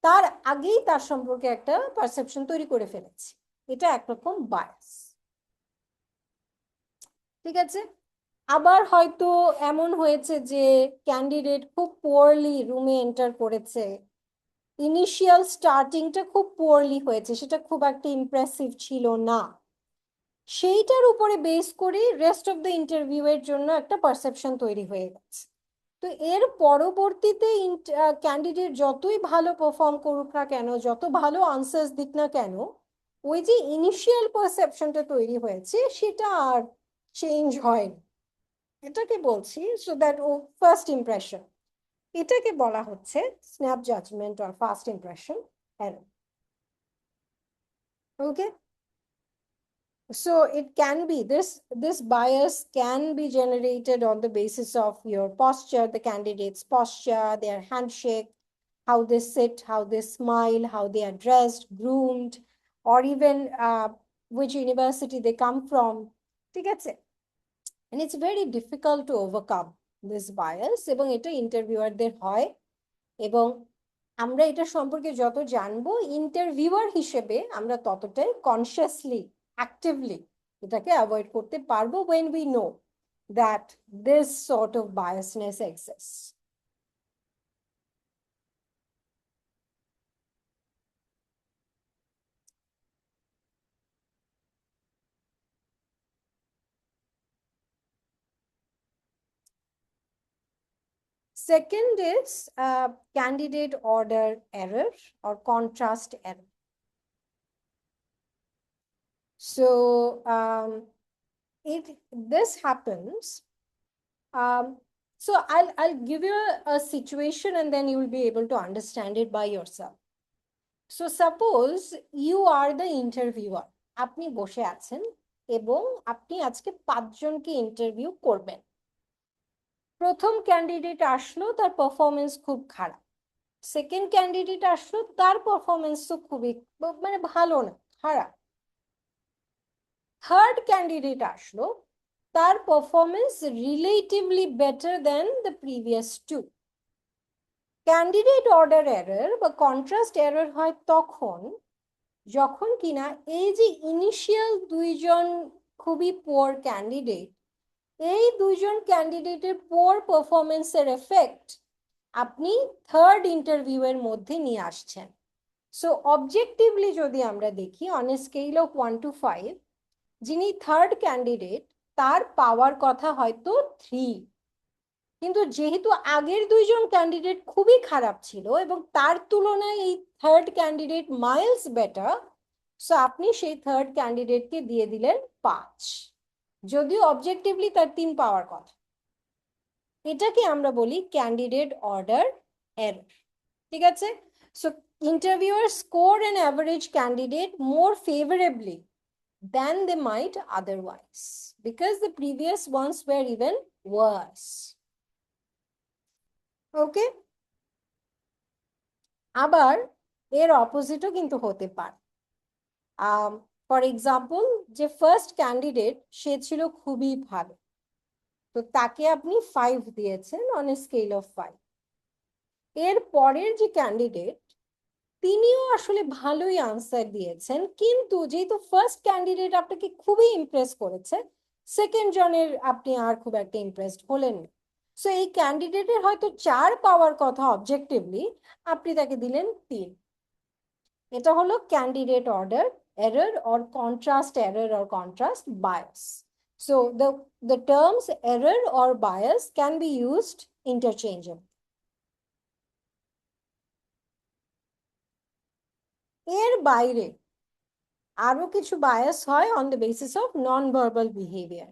তার আগেই তার সম্পর্কে একটা পারসেপশন তৈরি করে ফেলেছি। এটা একরকম বায়াস। ঠিক আছে। আবার হয়তো এমন হয়েছে যে ক্যান্ডিডেট খুব পুয়ারলি রুমে এন্টার করেছে, ইনিশিয়াল স্টার্টিংটা খুব পুয়ারলি হয়েছে, সেটা খুব একটা ইমপ্রেসিভ ছিল না, সেইটার উপরে বেস করে রেস্ট অফ দ্য ইন্টারভিউ এর জন্য একটা পারসেপশন তৈরি হয়ে গেছে। তো এর পরবর্তীতে ক্যান্ডিডেট যতই ভালো পারফর্ম করুক না কেন, যত ভালো আনসার্স দিক না কেন, ওই যে ইনিশিয়াল পারসেপশনটা তৈরি হয়েছে সেটা আর চেঞ্জ হয়নি। এটাকে বলছি সো দ্যাট ও ফার্স্ট ইমপ্রেশন, এটাকে বলা হচ্ছে snap judgement or first impression error. Okay, so it can be this bias can be generated on the basis of your posture, the candidate's posture, their handshake, how they sit, how they smile, how they are dressed, groomed, or even which university they come from. ঠিক আছে, and it's very difficult to overcome this bias, এবং এটা ইন্টারভিউয়ারদের হয়। এবং আমরা এটা সম্পর্কে যত জানবো ইন্টারভিউয়ার হিসেবে আমরা ততটাই কনসিয়াসলি, অ্যাক্টিভলি এটাকে অ্যাভয়েড করতে পারবো when we know that this sort of biasness exists. Second is candidate order error or contrast error. So this happens. So I'll give you a situation and then you will be able to understand it by yourself. So suppose you are the interviewer. আপনি বসে আছেন এবং আপনি আজকে 5 জনকে interview করবেন। প্রথম candidate আসলো, তার পারফরমেন্স খুব খারাপ। সেকেন্ড ক্যান্ডিডেট আসলো, তার পারফরমেন্স তো খুবই মানে ভালো না, খারাপ। থার্ড ক্যান্ডিডেট আসলো, তার performance relatively better than the previous two. Candidate order error বা কন্ট্রাস্ট এরর হয় তখন যখন কিনা এই যে ইনিশিয়াল দুইজন খুবই পুয়ার ক্যান্ডিডেট, এই দুইজন ক্যান্ডিডেটের পুয়ার পারফরমেন্সের এফেক্ট আপনি থার্ড ইন্টারভিউ এর মধ্যে নিয়ে আসছেন। সো অবজেক্টিভলি যদি আমরা দেখি on a scale of 1 to 5, যিনি থার্ড ক্যান্ডিডেট তার পাওয়ার কথা হয়তো 3, কিন্তু যেহেতু আগের দুইজন ক্যান্ডিডেট খুবই খারাপ ছিল এবং তার তুলনায় এই third candidate Miles better, so আপনি সেই থার্ড ক্যান্ডিডেটকে দিয়ে দিলেন 5, যদিও অবজেক্টিভলি তার 3 পাওয়ার কথা। এটাকে আমরা বলি ক্যান্ডিডেট অর্ডার এরর। ঠিক আছে, so interviewer score an average candidate more ফেভারেবলি than they might otherwise because the previous ones were even worse. Okay, আবার এর অপোজিটও কিন্তু হতে পারে। ফর এক্সাম্পল, যে ফার্স্ট ক্যান্ডিডেট সে ছিল খুবই ভালো, তো তাকে আপনি 5 দিয়েছেন অন এ স্কেল অফ 5। এর পরের যে ক্যান্ডিডেট তিনিও আসলে ভালোই আনসার দিয়েছেন, কিন্তু যেহেতু ফার্স্ট ক্যান্ডিডেট আপনাকে খুবই ইমপ্রেস করেছে, সেকেন্ড জনের আপনি আর খুব একটা ইমপ্রেসড হলেন না। সো এই ক্যান্ডিডেটের হয়তো 4 পাওয়ার কথা অবজেক্টিভলি, আপনি তাকে দিলেন 3। এটা হলো candidate order error or contrast error or contrast bias. So the terms error or bias can be used interchangeably. এর বাইরে আরো কিছু বায়াস হয় on the basis of non verbal behaviour.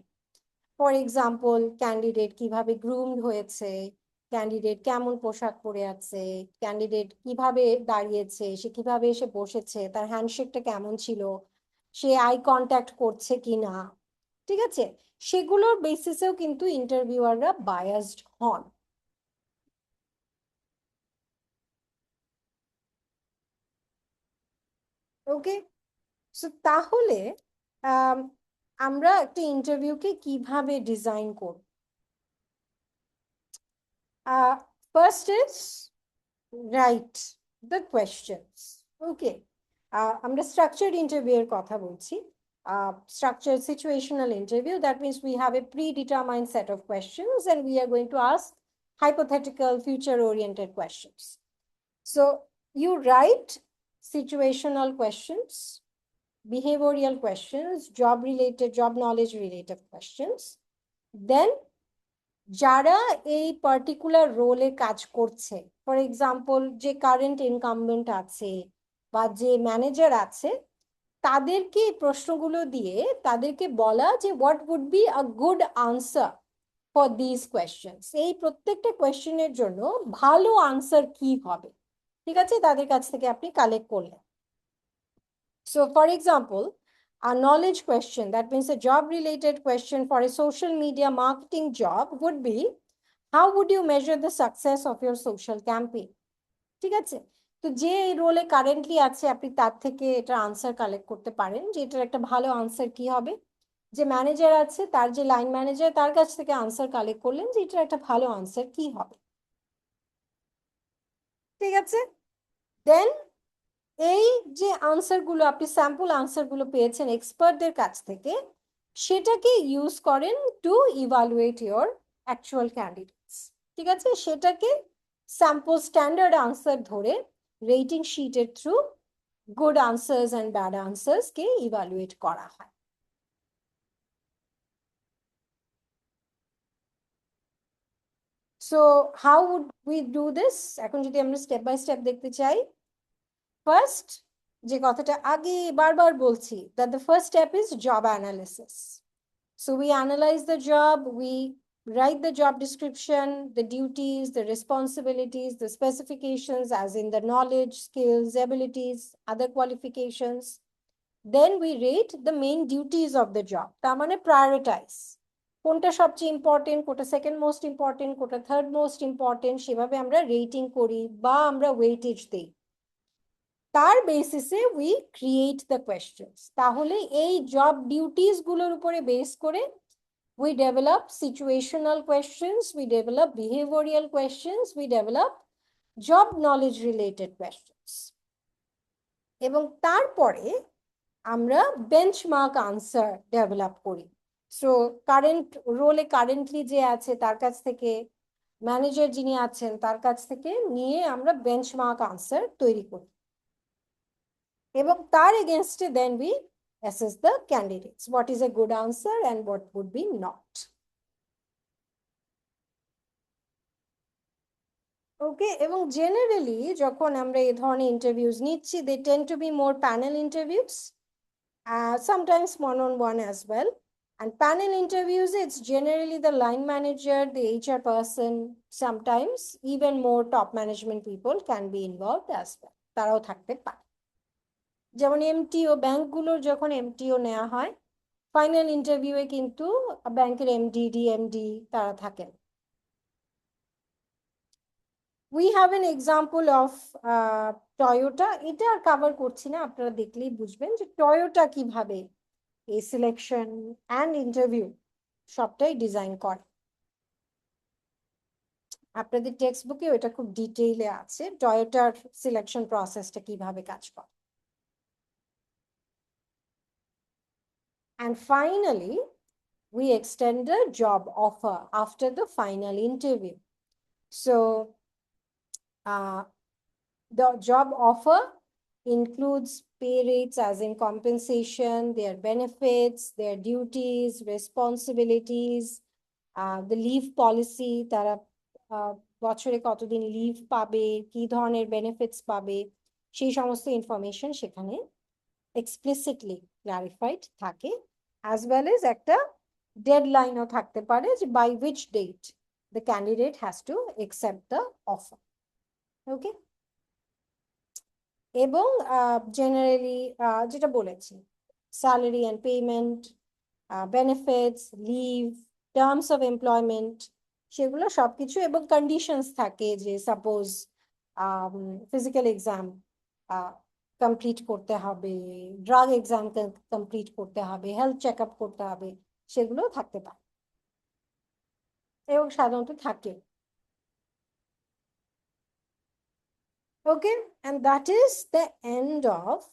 For example, candidate কিভাবে গ্রুমড হয়েছে, candidate কেমন পোশাক পরে আছে, ক্যান্ডিডেট কিভাবে দাঁড়িয়েছে, সে কিভাবে এসে বসেছে, তার হ্যান্ডশেকটা কেমন ছিল, সে আই কন্ট্যাক্ট করছে কিনা। ঠিক আছে, সেগুলোর বেসিসেও কিন্তু ইন্টারভিউয়াররা বায়াসড হন। ওকে, সো তাহলে আমরা একটা ইন্টারভিউকে কিভাবে ডিজাইন করব? Uh, First is write the questions. Okay. আমরা structured interview এর কথা বলছি. Structured situational interview, that means we have a predetermined set of questions and we are going to ask hypothetical future oriented questions. So you write situational questions, behavioral questions, job related, job knowledge related questions. Then যারা এই particular রোলে কাজ করছে, for example যে current incumbent আছে বা যে manager আছে, তাদেরকে এই প্রশ্নগুলো দিয়ে তাদেরকে বলা যে what would be a good answer for this questions, এই প্রত্যেকটা কোয়েশ্চেনের জন্য ভালো আনসার কি হবে, ঠিক আছে, তাদের কাছ থেকে আপনি কালেক্ট করলেন। So for example, a knowledge question, that means a job related question for a social media marketing job would be, how would you measure the success of your social campaign? ঠিক আছে, তো যে এই রোলে currently আছে আপনি তার থেকে এটা আনসার কালেক্ট করতে পারেন যে এটার একটা ভালো আনসার কি হবে। যে ম্যানেজার আছে তার যে লাইন ম্যানেজার, তার কাছ থেকে আনসার কালেক্ট করলেন যে এটার একটা ভালো আনসার কি হবে। ঠিক আছে, দেন এই যে আনসারগুলো আপনি স্যাম্পল আনসারগুলো পেয়েছেন এক্সপার্টদের কাছ থেকে, সেটাকে ইউজ করেন to evaluate your actual candidates. ঠিক আছে, সেটাকে স্যাম্পল স্ট্যান্ডার্ড আনসার ধরে রেটিং শিটের through good answers and bad answers কে ইভালুয়েট করা হয়। So how would we do this, এখন যদি আমরা স্টেপ বাই স্টেপ দেখতে চাই, ফার্স্ট যে কথাটা আগে বারবার বলছি, that the first step is job analysis. So we analyze the job, we write the job description, the duties, the responsibilities, the specifications, as in the knowledge, skills, abilities, other qualifications. Then we rate the main duties of the job. তার মানে prioritize. কোনটা সবচেয়ে important, কোনটা second most important, কোনটা third most important, সেভাবে আমরা rating করি বা আমরা ওয়েটেজ দিই। তার বেসিসে উই ক্রিয়েট দ্য কোয়েশ্চেন্স। তাহলে এই জব ডিউটিস গুলোর উপরে বেস করে we develop situational questions, we develop behavioral questions, we develop job knowledge related questions, এবং তারপরে আমরা বেঞ্চমার্ক আনসার ডেভেলপ করি। সো কারেন্ট রোলে কারেন্টলি যে আছে তার কাছ থেকে, ম্যানেজার যিনি আছেন তার কাছ থেকে নিয়ে আমরা বেঞ্চমার্ক আনসার তৈরি করি, এবং তার এগেনস্টে then we assess the candidates, what is a good answer and what would be not. Okay, এবং জেনারেলি যখন আমরা এই ধরনের ইন্টারভিউজ নিচ্ছি, they tend to be more panel interviews, sometimes one-on-one as well. And panel interviews, it's generally the line manager, the HR person, sometimes even more top management people can be involved as well. তারাও থাকতে পারে। যেমন MTO, ব্যাংকগুলোর যখন MTO নেওয়া হয়, final ইন্টারভিউয়ে কিন্তু ব্যাংকের এমডি, ডিএমডি তারা থাকেন। We have an example of Toyota, এটা আর কভার করছি না, আপনারা দেখলেই বুঝবেন যে টয়োটা কিভাবে এই সিলেকশন অ্যান্ড ইন্টারভিউ সবটাই ডিজাইন করে। আপনাদের টেক্সট বুকে ওটা খুব ডিটেইলে আছে, টয়োটার সিলেকশন প্রসেসটা কিভাবে কাজ করে। And finally, we extend the job offer after the final interview. So the job offer includes pay rates as in compensation, their benefits, their duties, responsibilities, the leave policy, তারা বছরে কতদিন লিভ পাবে, কি ধরনের বেনিফিটস পাবে, সেই সমস্ত information সেখানে এক্সপ্লিসিটলি ক্লারিফাইড থাকে, অ্যাজ ওয়েল এজ একটা ডেডলাইনও থাকতে পারে যে by which date the candidate has to accept the offer. Okay, এবং জেনারেলি যেটা বলেছি, salary and payment, benefits, leave, terms of employment, সেগুলো সবকিছু, এবং কন্ডিশনস থাকে যে সাপোজ ফিজিক্যাল এক্সাম কমপ্লিট করতে হবে, ড্রাগ এক্সাম কমপ্লিট করতে হবে, হেলথ চেক আপ করতে হবে, সেগুলো থাকতে পারে এবং সাধারণত থাকে। Okay, and that is the end of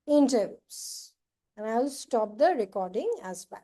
interviews. And I'll stop the recording as well.